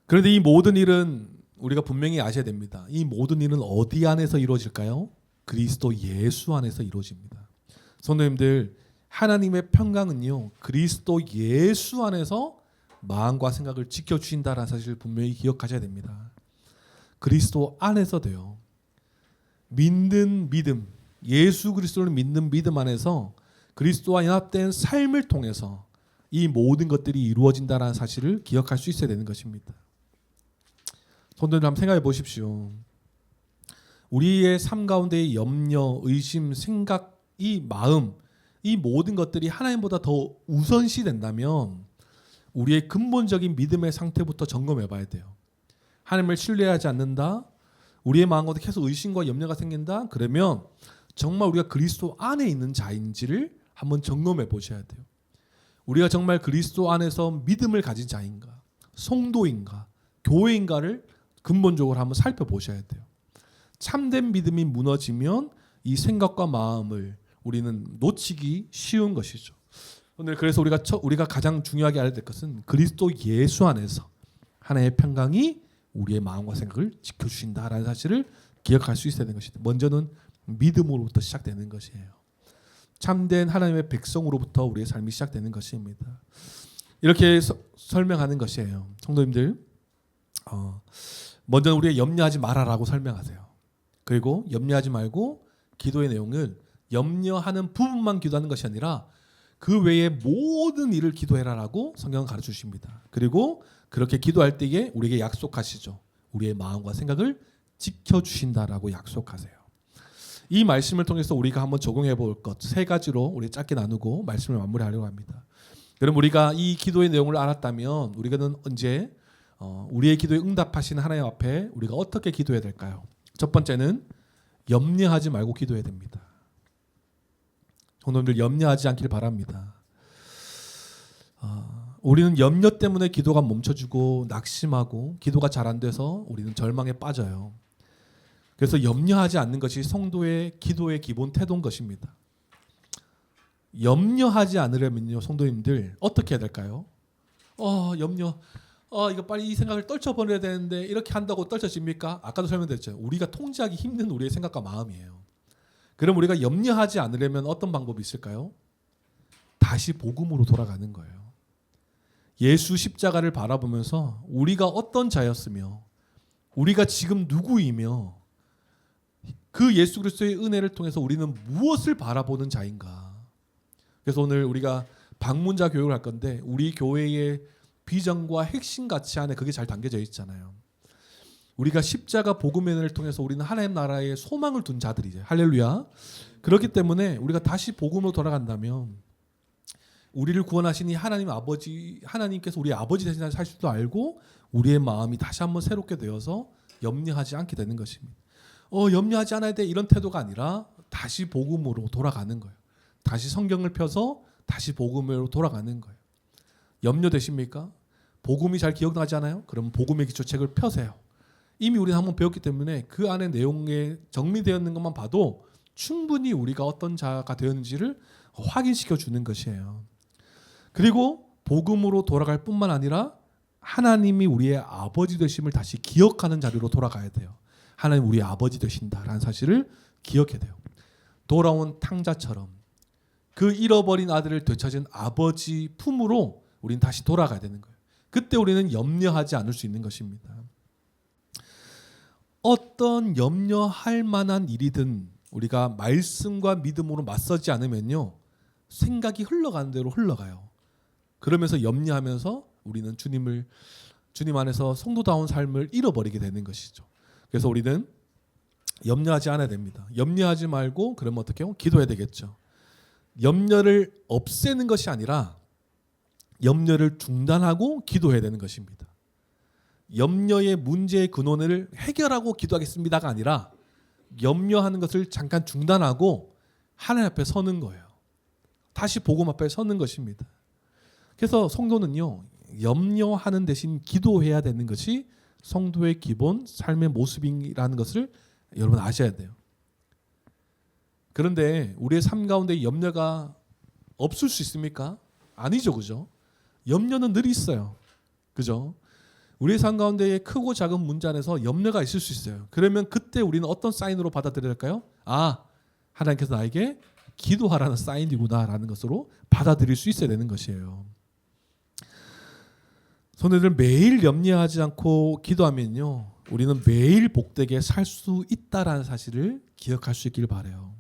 그런데 이 모든 일은 우리가 분명히 아셔야 됩니다. 이 모든 일은 어디 안에서 이루어질까요? 그리스도 예수 안에서 이루어집니다. 성도님들, 하나님의 평강은요, 그리스도 예수 안에서 마음과 생각을 지켜주신다는 사실을 분명히 기억하셔야 됩니다. 그리스도 안에서 돼요. 믿는 믿음, 예수 그리스도를 믿는 믿음 안에서 그리스도와 연합된 삶을 통해서 이 모든 것들이 이루어진다는 사실을 기억할 수 있어야 되는 것입니다. 성도들 한번 생각해 보십시오. 우리의 삶 가운데의 염려, 의심, 생각, 이 마음, 이 모든 것들이 하나님보다 더 우선시 된다면 우리의 근본적인 믿음의 상태부터 점검해 봐야 돼요. 하나님을 신뢰하지 않는다, 우리의 마음 가운데 계속 의심과 염려가 생긴다, 그러면 정말 우리가 그리스도 안에 있는 자인지를 한번 점검해 보셔야 돼요. 우리가 정말 그리스도 안에서 믿음을 가진 자인가, 성도인가, 교회인가를 근본적으로 한번 살펴보셔야 돼요. 참된 믿음이 무너지면 이 생각과 마음을 우리는 놓치기 쉬운 것이죠. 오늘 그래서 우리가 가장 중요하게 알아야 될 것은 그리스도 예수 안에서 하나님의 평강이 우리의 마음과 생각을 지켜주신다라는 사실을 기억할 수 있어야 되는 것입니다. 먼저는 믿음으로부터 시작되는 것이에요. 참된 하나님의 백성으로부터 우리의 삶이 시작되는 것입니다. 이렇게 설명하는 것이에요. 성도님들, 먼저 우리가 염려하지 말아라고 설명하세요. 그리고 염려하지 말고 기도의 내용을 염려하는 부분만 기도하는 것이 아니라 그 외의 모든 일을 기도해라라고 성경은 가르쳐 주십니다. 그리고 그렇게 기도할 때에 우리에게 약속하시죠. 우리의 마음과 생각을 지켜주신다라고 약속하세요. 이 말씀을 통해서 우리가 한번 적용해 볼 것 세 가지로 우리 짧게 나누고 말씀을 마무리하려고 합니다. 여러분, 우리가 이 기도의 내용을 알았다면 우리는 언제 우리의 기도에 응답하시는 하나님 앞에 우리가 어떻게 기도해야 될까요? 첫 번째는 염려하지 말고 기도해야 됩니다. 성도님들, 염려하지 않기를 바랍니다. 우리는 염려 때문에 기도가 멈춰지고 낙심하고 기도가 잘 안 돼서 우리는 절망에 빠져요. 그래서 염려하지 않는 것이 성도의 기도의 기본 태도인 것입니다. 염려하지 않으려면요, 성도님들 어떻게 해야 될까요? 염려. 이거 빨리 이 생각을 떨쳐버려야 되는데 이렇게 한다고 떨쳐집니까? 아까도 설명드렸죠. 우리가 통제하기 힘든 우리의 생각과 마음이에요. 그럼 우리가 염려하지 않으려면 어떤 방법이 있을까요? 다시 복음으로 돌아가는 거예요. 예수 십자가를 바라보면서 우리가 어떤 자였으며 우리가 지금 누구이며 그 예수 그리스도의 은혜를 통해서 우리는 무엇을 바라보는 자인가. 그래서 오늘 우리가 방문자 교육을 할 건데 우리 교회의 비전과 핵심 가치 안에 그게 잘 담겨져 있잖아요. 우리가 십자가 복음의 은혜를 통해서 우리는 하나님 나라에 소망을 둔 자들이죠. 할렐루야. 그렇기 때문에 우리가 다시 복음으로 돌아간다면 우리를 구원하신 이 하나님 아버지, 하나님께서 우리의 아버지 되시는 사실도 알고 우리의 마음이 다시 한번 새롭게 되어서 염려하지 않게 되는 것입니다. 염려하지 않아야 돼 이런 태도가 아니라 다시 복음으로 돌아가는 거예요. 다시 성경을 펴서 다시 복음으로 돌아가는 거예요. 염려되십니까? 복음이 잘 기억나지 않아요? 그럼 복음의 기초책을 펴세요. 이미 우리는 한번 배웠기 때문에 그 안에 내용에 정리되어 있는 것만 봐도 충분히 우리가 어떤 자가 되었는지를 확인시켜 주는 것이에요. 그리고 복음으로 돌아갈 뿐만 아니라 하나님이 우리의 아버지 되심을 다시 기억하는 자리로 돌아가야 돼요. 하나님 우리의 아버지 되신다라는 사실을 기억해야 돼요. 돌아온 탕자처럼 그 잃어버린 아들을 되찾은 아버지 품으로 우리는 다시 돌아가야 되는 거예요. 그때 우리는 염려하지 않을 수 있는 것입니다. 어떤 염려할 만한 일이든 우리가 말씀과 믿음으로 맞서지 않으면요, 생각이 흘러가는 대로 흘러가요. 그러면서 염려하면서 우리는 주님 안에서 성도다운 삶을 잃어버리게 되는 것이죠. 그래서 우리는 염려하지 않아야 됩니다. 염려하지 말고 그러면 어떻게 해요? 기도해야 되겠죠. 염려를 없애는 것이 아니라 염려를 중단하고 기도해야 되는 것입니다. 염려의 문제의 근원을 해결하고 기도하겠습니다가 아니라 염려하는 것을 잠깐 중단하고 하나님 앞에 서는 거예요. 다시 복음 앞에 서는 것입니다. 그래서 성도는요, 염려하는 대신 기도해야 되는 것이 성도의 기본 삶의 모습이라는 것을 여러분 아셔야 돼요. 그런데 우리의 삶 가운데 염려가 없을 수 있습니까? 아니죠, 그죠? 염려는 늘 있어요, 그죠? 우리의 삶 가운데 크고 작은 문제 안에서 염려가 있을 수 있어요. 그러면 그때 우리는 어떤 사인으로 받아들여야 될까요? 하나님께서 나에게 기도하라는 사인이구나라는 것으로 받아들일 수 있어야 되는 것이에요. 성도들 매일 염려하지 않고 기도하면요, 우리는 매일 복되게 살 수 있다라는 사실을 기억할 수 있길 바라요.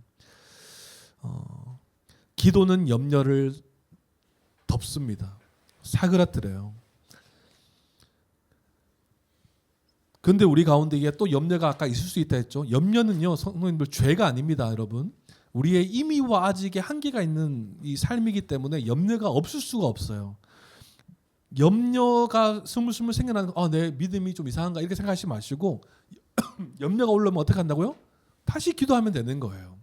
기도는 염려를 덮습니다. 사그라뜨려요. 그런데 우리 가운데 이게 또 염려가 아까 있을 수 있다 했죠. 염려는요, 성도님들 죄가 아닙니다, 여러분. 우리의 임의와 아직의 한계가 있는 이 삶이기 때문에 염려가 없을 수가 없어요. 염려가 스물스물 생겨나는 내 믿음이 좀 이상한가 이렇게 생각하지 마시고 염려가 올라오면 어떻게 한다고요? 다시 기도하면 되는 거예요.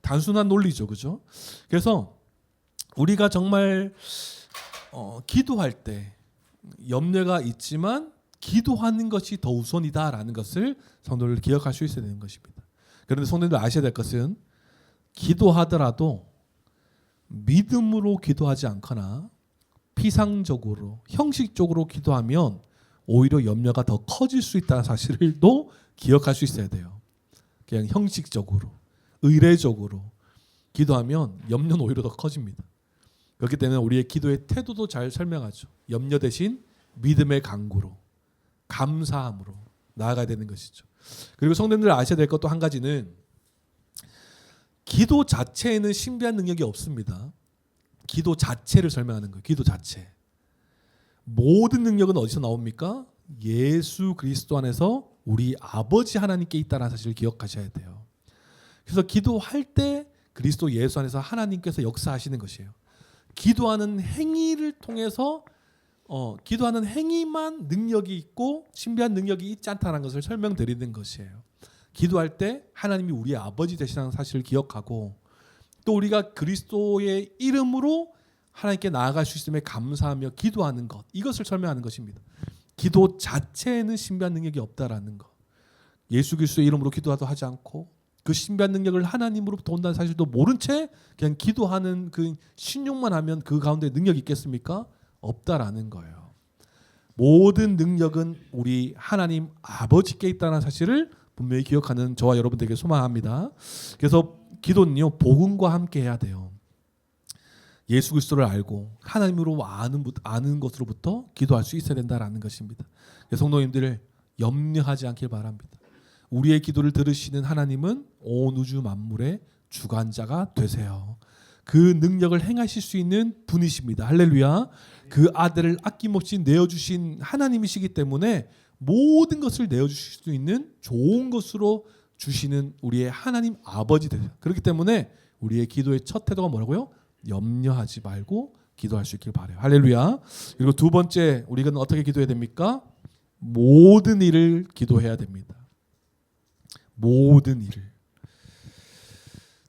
단순한 논리죠, 그죠? 그래서 우리가 정말 기도할 때 염려가 있지만 기도하는 것이 더 우선이다라는 것을 성도들 기억할 수 있어야 되는 것입니다. 그런데 성도들 아셔야 될 것은 기도하더라도 믿음으로 기도하지 않거나 피상적으로 형식적으로 기도하면 오히려 염려가 더 커질 수 있다는 사실을 또 기억할 수 있어야 돼요. 그냥 형식적으로 의례적으로 기도하면 염려는 오히려 더 커집니다. 그렇기 때문에 우리의 기도의 태도도 잘 설명하죠. 염려 대신 믿음의 간구로 감사함으로 나아가야 되는 것이죠. 그리고 성도님들 아셔야 될 것도 한 가지는 기도 자체에는 신비한 능력이 없습니다. 기도 자체를 설명하는 거예요. 기도 자체. 모든 능력은 어디서 나옵니까? 예수 그리스도 안에서 우리 아버지 하나님께 있다는 사실을 기억하셔야 돼요. 그래서 기도할 때 그리스도 예수 안에서 하나님께서 역사하시는 것이에요. 기도하는 행위를 통해서 기도하는 행위만 능력이 있고 신비한 능력이 있지 않다는 것을 설명드리는 것이에요. 기도할 때 하나님이 우리의 아버지 되시다는 사실을 기억하고 또 우리가 그리스도의 이름으로 하나님께 나아갈 수 있음에 감사하며 기도하는 것, 이것을 설명하는 것입니다. 기도 자체에는 신비한 능력이 없다라는 것. 예수 그리스도의 이름으로 기도하도 하지 않고 그 신비한 능력을 하나님으로부터 온다는 사실도 모른 채 그냥 기도하는 그 신용만 하면 그 가운데 능력이 있겠습니까? 없다라는 거예요. 모든 능력은 우리 하나님 아버지께 있다는 사실을 분명히 기억하는 저와 여러분들에게 소망합니다. 그래서 기도는요, 복음과 함께 해야 돼요. 예수 그리스도를 알고 하나님으로 아는 것으로부터 기도할 수 있어야 된다라는 것입니다. 성도님들 염려하지 않길 바랍니다. 우리의 기도를 들으시는 하나님은 온 우주 만물의 주관자가 되세요. 그 능력을 행하실 수 있는 분이십니다. 할렐루야. 그 아들을 아낌없이 내어주신 하나님이시기 때문에 모든 것을 내어주실 수 있는 좋은 것으로 주시는 우리의 하나님 아버지 되세요. 그렇기 때문에 우리의 기도의 첫 태도가 뭐라고요? 염려하지 말고 기도할 수 있길 바라요. 할렐루야. 그리고 두 번째, 우리는 어떻게 기도해야 됩니까? 모든 일을 기도해야 됩니다. 모든 일을.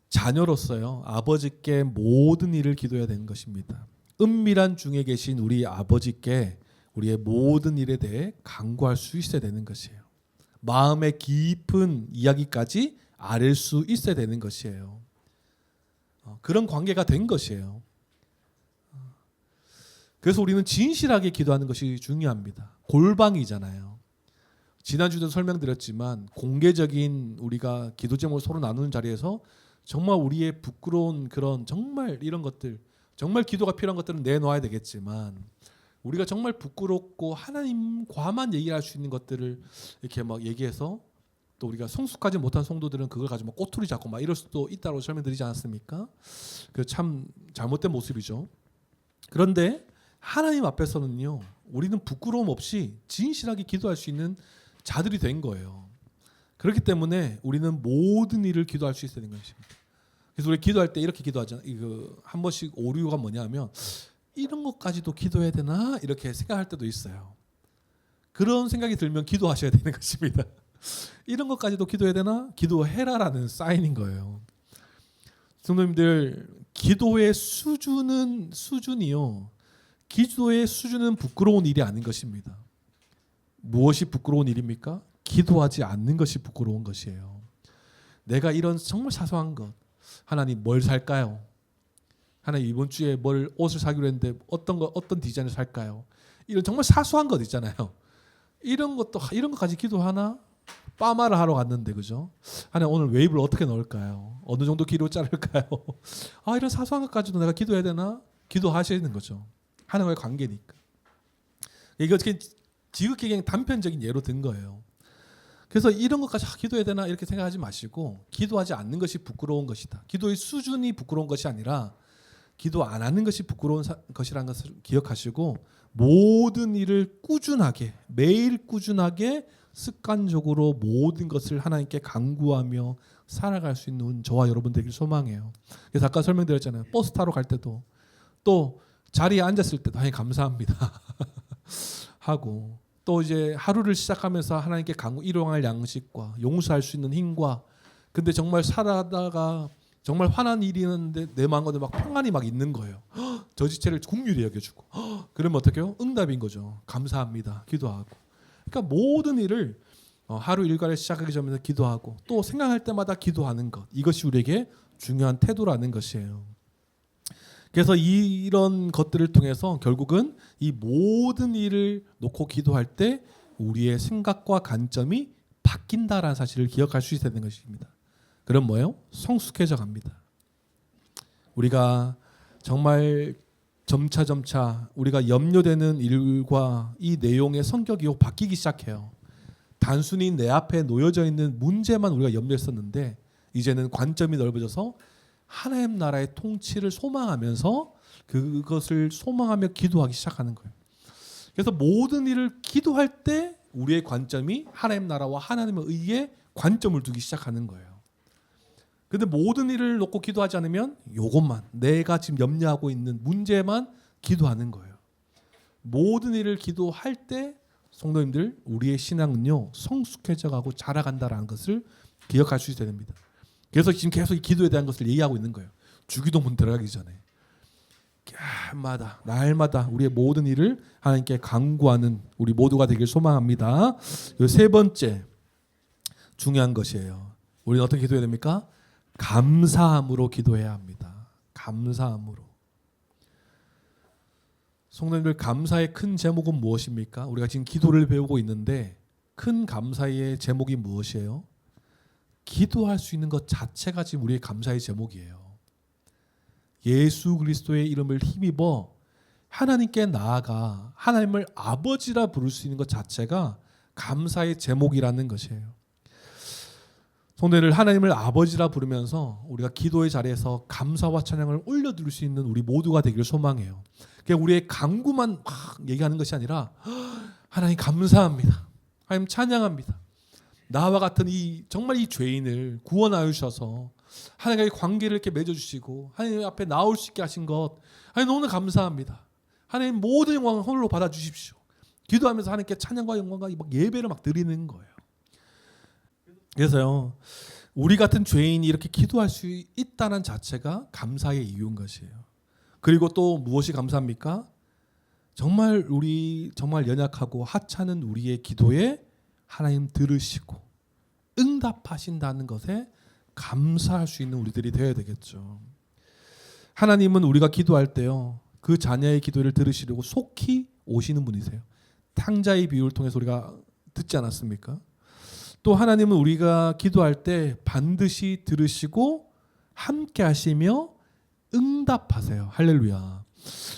자녀로서요, 아버지께 모든 일을 기도해야 되는 것입니다. 은밀한 중에 계신 우리 아버지께 우리의 모든 일에 대해 간구할 수 있어야 되는 것이에요. 마음의 깊은 이야기까지 알 수 있어야 되는 것이에요. 그런 관계가 된 것이에요. 그래서 우리는 진실하게 기도하는 것이 중요합니다. 골방이잖아요. 지난주에도 설명드렸지만 공개적인 우리가 기도 제목을 서로 나누는 자리에서 정말 우리의 부끄러운 그런 정말 이런 것들, 정말 기도가 필요한 것들은 내놓아야 되겠지만 우리가 정말 부끄럽고 하나님과만 얘기할 수 있는 것들을 이렇게 막 얘기해서 또 우리가 성숙하지 못한 성도들은 그걸 가지고 꼬투리 잡고 막 이럴 수도 있다고 설명드리지 않았습니까? 그 참 잘못된 모습이죠. 그런데 하나님 앞에서는요, 우리는 부끄러움 없이 진실하게 기도할 수 있는 자들이 된 거예요. 그렇기 때문에 우리는 모든 일을 기도할 수 있어야 되는 것입니다. 그래서 우리 기도할 때 이렇게 기도하잖아요. 한 번씩 오류가 뭐냐면 이런 것까지도 기도해야 되나 이렇게 생각할 때도 있어요. 그런 생각이 들면 기도하셔야 되는 것입니다. 이런 것까지도 기도해야 되나? 기도해라라는 사인인 거예요. 성도님들, 기도의 수준이요, 기도의 수준은 부끄러운 일이 아닌 것입니다. 무엇이 부끄러운 일입니까? 기도하지 않는 것이 부끄러운 것이에요. 내가 이런 정말 사소한 것, 하나님 뭘 살까요? 하나님 이번 주에 옷을 사기로 했는데 어떤 디자인을 살까요? 이런 정말 사소한 것 있잖아요. 이런 것까지 기도하나? 빠마를 하러 갔는데, 그죠? 하나님 오늘 웨이브를 어떻게 넣을까요? 어느 정도 길이로 자를까요? 이런 사소한 것까지도 내가 기도해야 되나? 기도하시는 거죠. 하나님과의 관계니까. 이거 어떻게 지극히 그냥 단편적인 예로 든 거예요. 그래서 이런 것까지 기도해야 되나 이렇게 생각하지 마시고 기도하지 않는 것이 부끄러운 것이다. 기도의 수준이 부끄러운 것이 아니라 기도 안 하는 것이 부끄러운 것이라는 것을 기억하시고 모든 일을 꾸준하게, 매일 꾸준하게 습관적으로 모든 것을 하나님께 간구하며 살아갈 수 있는 저와 여러분 되길 소망해요. 그래서 아까 설명드렸잖아요. 버스 타러 갈 때도 또 자리에 앉았을 때도 하나님 감사합니다 하고, 또 이제 하루를 시작하면서 하나님께 일용할 양식과 용서할 수 있는 힘과, 근데 정말 살아다가 정말 화난 일이 있는데 내 마음가운데 막 평안이 막 있는 거예요. 저 지체를 긍휼히 여겨주고, 그러면 어떡해요? 응답인 거죠. 감사합니다. 기도하고. 그러니까 모든 일을 하루 일과를 시작하기 전에 기도하고 또 생각할 때마다 기도하는 것, 이것이 우리에게 중요한 태도라는 것이에요. 그래서 이런 것들을 통해서 결국은 이 모든 일을 놓고 기도할 때 우리의 생각과 관점이 바뀐다라는 사실을 기억할 수 있어야 되는 것입니다. 그럼 뭐예요? 성숙해져 갑니다. 우리가 정말 점차 우리가 염려되는 일과 이 내용의 성격이 바뀌기 시작해요. 단순히 내 앞에 놓여져 있는 문제만 우리가 염려했었는데 이제는 관점이 넓어져서 하나님 나라의 통치를 소망하면서 그것을 소망하며 기도하기 시작하는 거예요. 그래서 모든 일을 기도할 때 우리의 관점이 하나님 나라와 하나님의 의에 관점을 두기 시작하는 거예요. 근데 모든 일을 놓고 기도하지 않으면 이것만, 내가 지금 염려하고 있는 문제만 기도하는 거예요. 모든 일을 기도할 때 성도님들, 우리의 신앙은요 성숙해져 가고 자라간다라는 것을 기억할 수 있어야 됩니다. 그래서 지금 계속 이 기도에 대한 것을 얘기하고 있는 거예요. 주기도문 들어가기 전에. 날마다 우리의 모든 일을 하나님께 간구하는 우리 모두가 되길 소망합니다. 세 번째 중요한 것이에요. 우리는 어떻게 기도해야 됩니까? 감사함으로 기도해야 합니다. 감사함으로. 성도님들, 감사의 큰 제목은 무엇입니까? 우리가 지금 기도를 배우고 있는데 큰 감사의 제목이 무엇이에요? 기도할 수 있는 것 자체가 지금 우리의 감사의 제목이에요. 예수 그리스도의 이름을 힘입어 하나님께 나아가 하나님을 아버지라 부를 수 있는 것 자체가 감사의 제목이라는 것이에요. 성도들, 하나님을 아버지라 부르면서 우리가 기도의 자리에서 감사와 찬양을 올려드릴 수 있는 우리 모두가 되기를 소망해요. 그냥 우리의 간구만 막 얘기하는 것이 아니라 하나님 감사합니다. 하나님 찬양합니다. 나와 같은 정말 이 죄인을 구원하여 주셔서 하나님과의 관계를 이렇게 맺어주시고 하나님 앞에 나올 수 있게 하신 것, 하나님 너무 감사합니다. 하나님 모든 영광을 홀로 받아주십시오. 기도하면서 하나님께 찬양과 영광과 막 예배를 막 드리는 거예요. 그래서요, 우리 같은 죄인이 이렇게 기도할 수 있다는 자체가 감사의 이유인 것이에요. 그리고 또 무엇이 감사합니까? 정말 연약하고 하찮은 우리의 기도에 하나님 들으시고 응답하신다는 것에 감사할 수 있는 우리들이 되어야 되겠죠. 하나님은 우리가 기도할 때요, 그 자녀의 기도를 들으시려고 속히 오시는 분이세요. 탕자의 비유를 통해서 우리가 듣지 않았습니까? 또 하나님은 우리가 기도할 때 반드시 들으시고 함께 하시며 응답하세요. 할렐루야.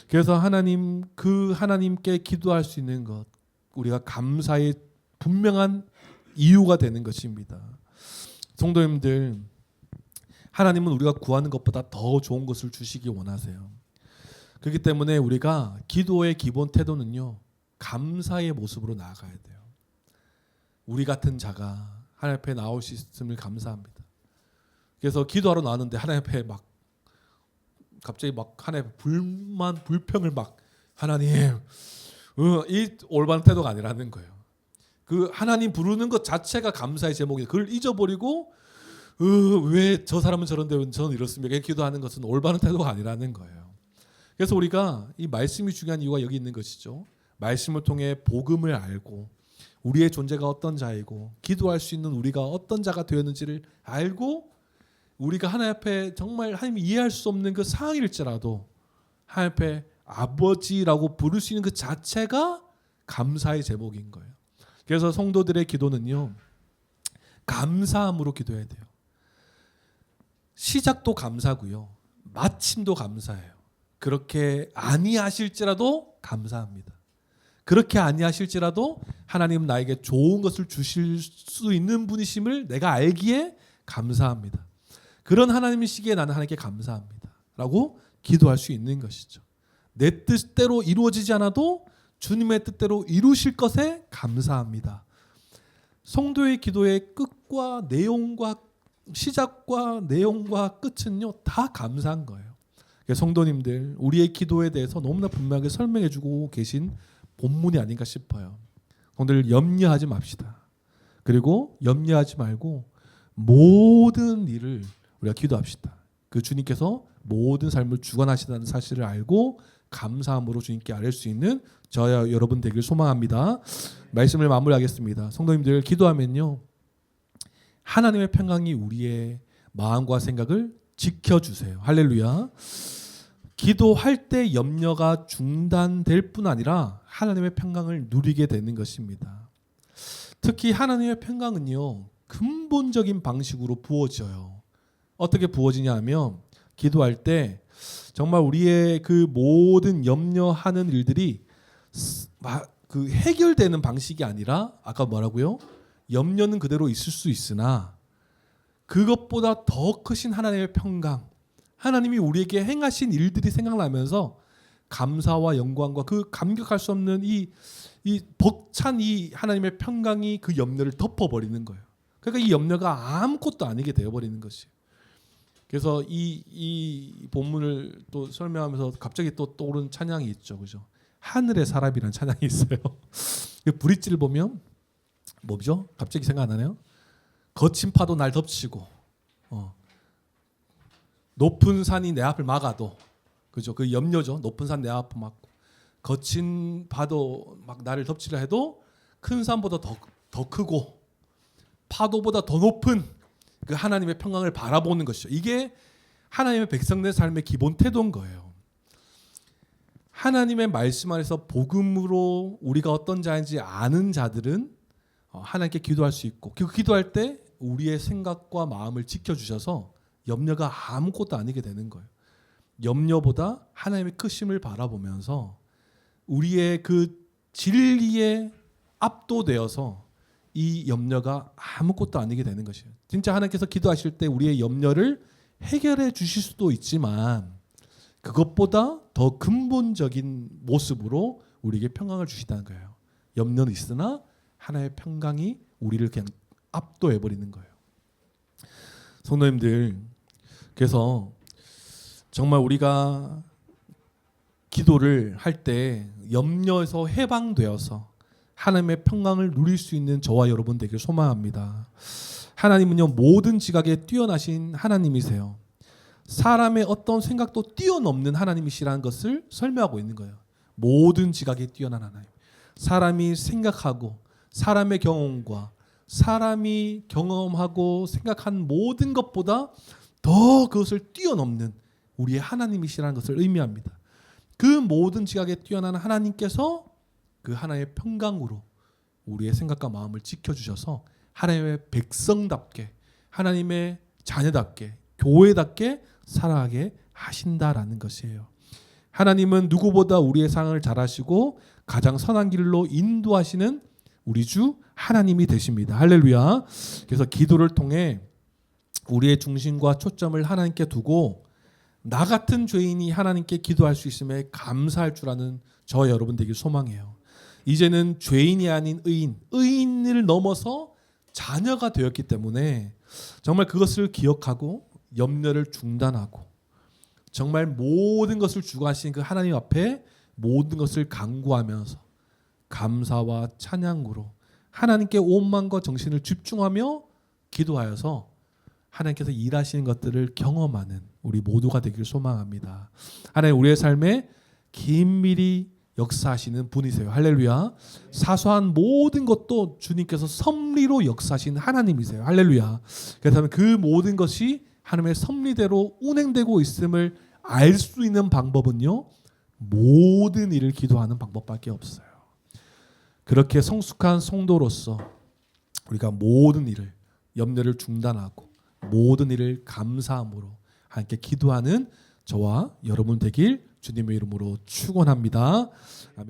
그래서 하나님께 기도할 수 있는 것, 우리가 감사의 분명한 이유가 되는 것입니다. 성도님들, 하나님은 우리가 구하는 것보다 더 좋은 것을 주시기 원하세요. 그렇기 때문에 우리가 기도의 기본 태도는요, 감사의 모습으로 나아가야 돼요. 우리 같은 자가 하나님 앞에 나올 수 있음을 감사합니다. 그래서 기도하러 나왔는데 하나님 앞에 갑자기 하나님 앞에 불평을 하나님, 이 올바른 태도가 아니라는 거예요. 그 하나님 부르는 것 자체가 감사의 제목이에요. 그걸 잊어버리고 왜 저 사람은 저런데 왜 저는 이렇습니까? 기도하는 것은 올바른 태도가 아니라는 거예요. 그래서 우리가 이 말씀이 중요한 이유가 여기 있는 것이죠. 말씀을 통해 복음을 알고 우리의 존재가 어떤 자이고 기도할 수 있는 우리가 어떤 자가 되었는지를 알고 우리가 하나님 앞에 정말 하나님이 이해할 수 없는 그 상황일지라도 하나님 앞에 아버지라고 부를 수 있는 그 자체가 감사의 제목인 거예요. 그래서 성도들의 기도는요, 감사함으로 기도해야 돼요. 시작도 감사고요, 마침도 감사해요. 그렇게 아니하실지라도 감사합니다. 그렇게 아니하실지라도 하나님은 나에게 좋은 것을 주실 수 있는 분이심을 내가 알기에 감사합니다. 그런 하나님이시기에 나는 하나님께 감사합니다 라고 기도할 수 있는 것이죠. 내 뜻대로 이루어지지 않아도 주님의 뜻대로 이루실 것에 감사합니다. 성도의 기도의 끝과 내용과 시작과 내용과 끝은요, 다 감사한 거예요. 성도님들, 우리의 기도에 대해서 너무나 분명하게 설명해 주고 계신 본문이 아닌가 싶어요. 오늘 염려하지 맙시다. 그리고 염려하지 말고 모든 일을 우리가 기도합시다. 그 주님께서 모든 삶을 주관하시다는 사실을 알고 감사함으로 주님께 아뢰 수 있는 저와 여러분 되길 소망합니다. 말씀을 마무리하겠습니다. 성도님들, 기도하면요, 하나님의 평강이 우리의 마음과 생각을 지켜주세요. 할렐루야. 기도할 때 염려가 중단될 뿐 아니라 하나님의 평강을 누리게 되는 것입니다. 특히 하나님의 평강은요, 근본적인 방식으로 부어져요. 어떻게 부어지냐 하면 기도할 때 정말 우리의 그 모든 염려하는 일들이 그 해결되는 방식이 아니라 아까 뭐라고요? 염려는 그대로 있을 수 있으나 그것보다 더 크신 하나님의 평강, 하나님이 우리에게 행하신 일들이 생각나면서 감사와 영광과 그 감격할 수 없는 이 벅찬 이 하나님의 평강이 그 염려를 덮어버리는 거예요. 그러니까 이 염려가 아무것도 아니게 되어버리는 것이에요. 그래서 이 본문을 또 설명하면서 갑자기 또 떠오르는 찬양이 있죠, 그죠? 하늘의 사람이라는 찬양이 있어요. 그 브릿지를 보면 뭐죠? 갑자기 생각 안 나네요. 거친 파도 날 덮치고 높은 산이 내 앞을 막아도 그죠? 그 염려죠. 높은 산 내 앞에 막 거친 파도 막 나를 덮치려 해도 큰 산보다 더 크고 파도보다 더 높은 그 하나님의 평강을 바라보는 것이죠. 이게 하나님의 백성된 삶의 기본 태도인 거예요. 하나님의 말씀 안에서 복음으로 우리가 어떤 자인지 아는 자들은 하나님께 기도할 수 있고, 그 기도할 때 우리의 생각과 마음을 지켜주셔서 염려가 아무것도 아니게 되는 거예요. 염려보다 하나님의 크심을 바라보면서 우리의 그 진리에 압도되어서 이 염려가 아무것도 아니게 되는 것이에요. 진짜 하나님께서 기도하실 때 우리의 염려를 해결해 주실 수도 있지만 그것보다 더 근본적인 모습으로 우리에게 평강을 주시다는 거예요. 염려는 있으나 하나님의 평강이 우리를 그냥 압도해 버리는 거예요. 성도님들, 그래서 정말 우리가 기도를 할 때 염려에서 해방되어서 하나님의 평강을 누릴 수 있는 저와 여러분 되길 소망합니다. 하나님은요, 모든 지각에 뛰어나신 하나님이세요. 사람의 어떤 생각도 뛰어넘는 하나님이시라는 것을 설명하고 있는 거예요. 모든 지각에 뛰어난 하나님. 사람이 생각하고 사람의 경험과 사람이 경험하고 생각한 모든 것보다 더 그것을 뛰어넘는 우리의 하나님이시라는 것을 의미합니다. 그 모든 지각에 뛰어난 하나님께서 그 하나님의 평강으로 우리의 생각과 마음을 지켜주셔서 하나님의 백성답게, 하나님의 자녀답게, 교회답게 살아가게 하신다라는 것이에요. 하나님은 누구보다 우리의 상황을 잘 아시고 가장 선한 길로 인도하시는 우리 주 하나님이 되십니다. 할렐루야. 그래서 기도를 통해 우리의 중심과 초점을 하나님께 두고 나 같은 죄인이 하나님께 기도할 수 있음에 감사할 줄 아는 저 여러분 되길 소망해요. 이제는 죄인이 아닌 의인을 넘어서 자녀가 되었기 때문에 정말 그것을 기억하고 염려를 중단하고 정말 모든 것을 주관하신 그 하나님 앞에 모든 것을 간구하면서 감사와 찬양으로 하나님께 온 마음과 정신을 집중하며 기도하여서 하나님께서 일하시는 것들을 경험하는 우리 모두가 되기를 소망합니다. 하나님, 우리의 삶에 긴밀히 역사하시는 분이세요. 할렐루야. 사소한 모든 것도 주님께서 섭리로 역사하신 하나님이세요. 할렐루야. 그렇다면 그 모든 것이 하나님의 섭리대로 운행되고 있음을 알 수 있는 방법은요, 모든 일을 기도하는 방법밖에 없어요. 그렇게 성숙한 성도로서 우리가 모든 일을 염려를 중단하고 모든 일을 감사함으로 함께 기도하는 저와 여러분 되길 주님의 이름으로 축원합니다. 아멘.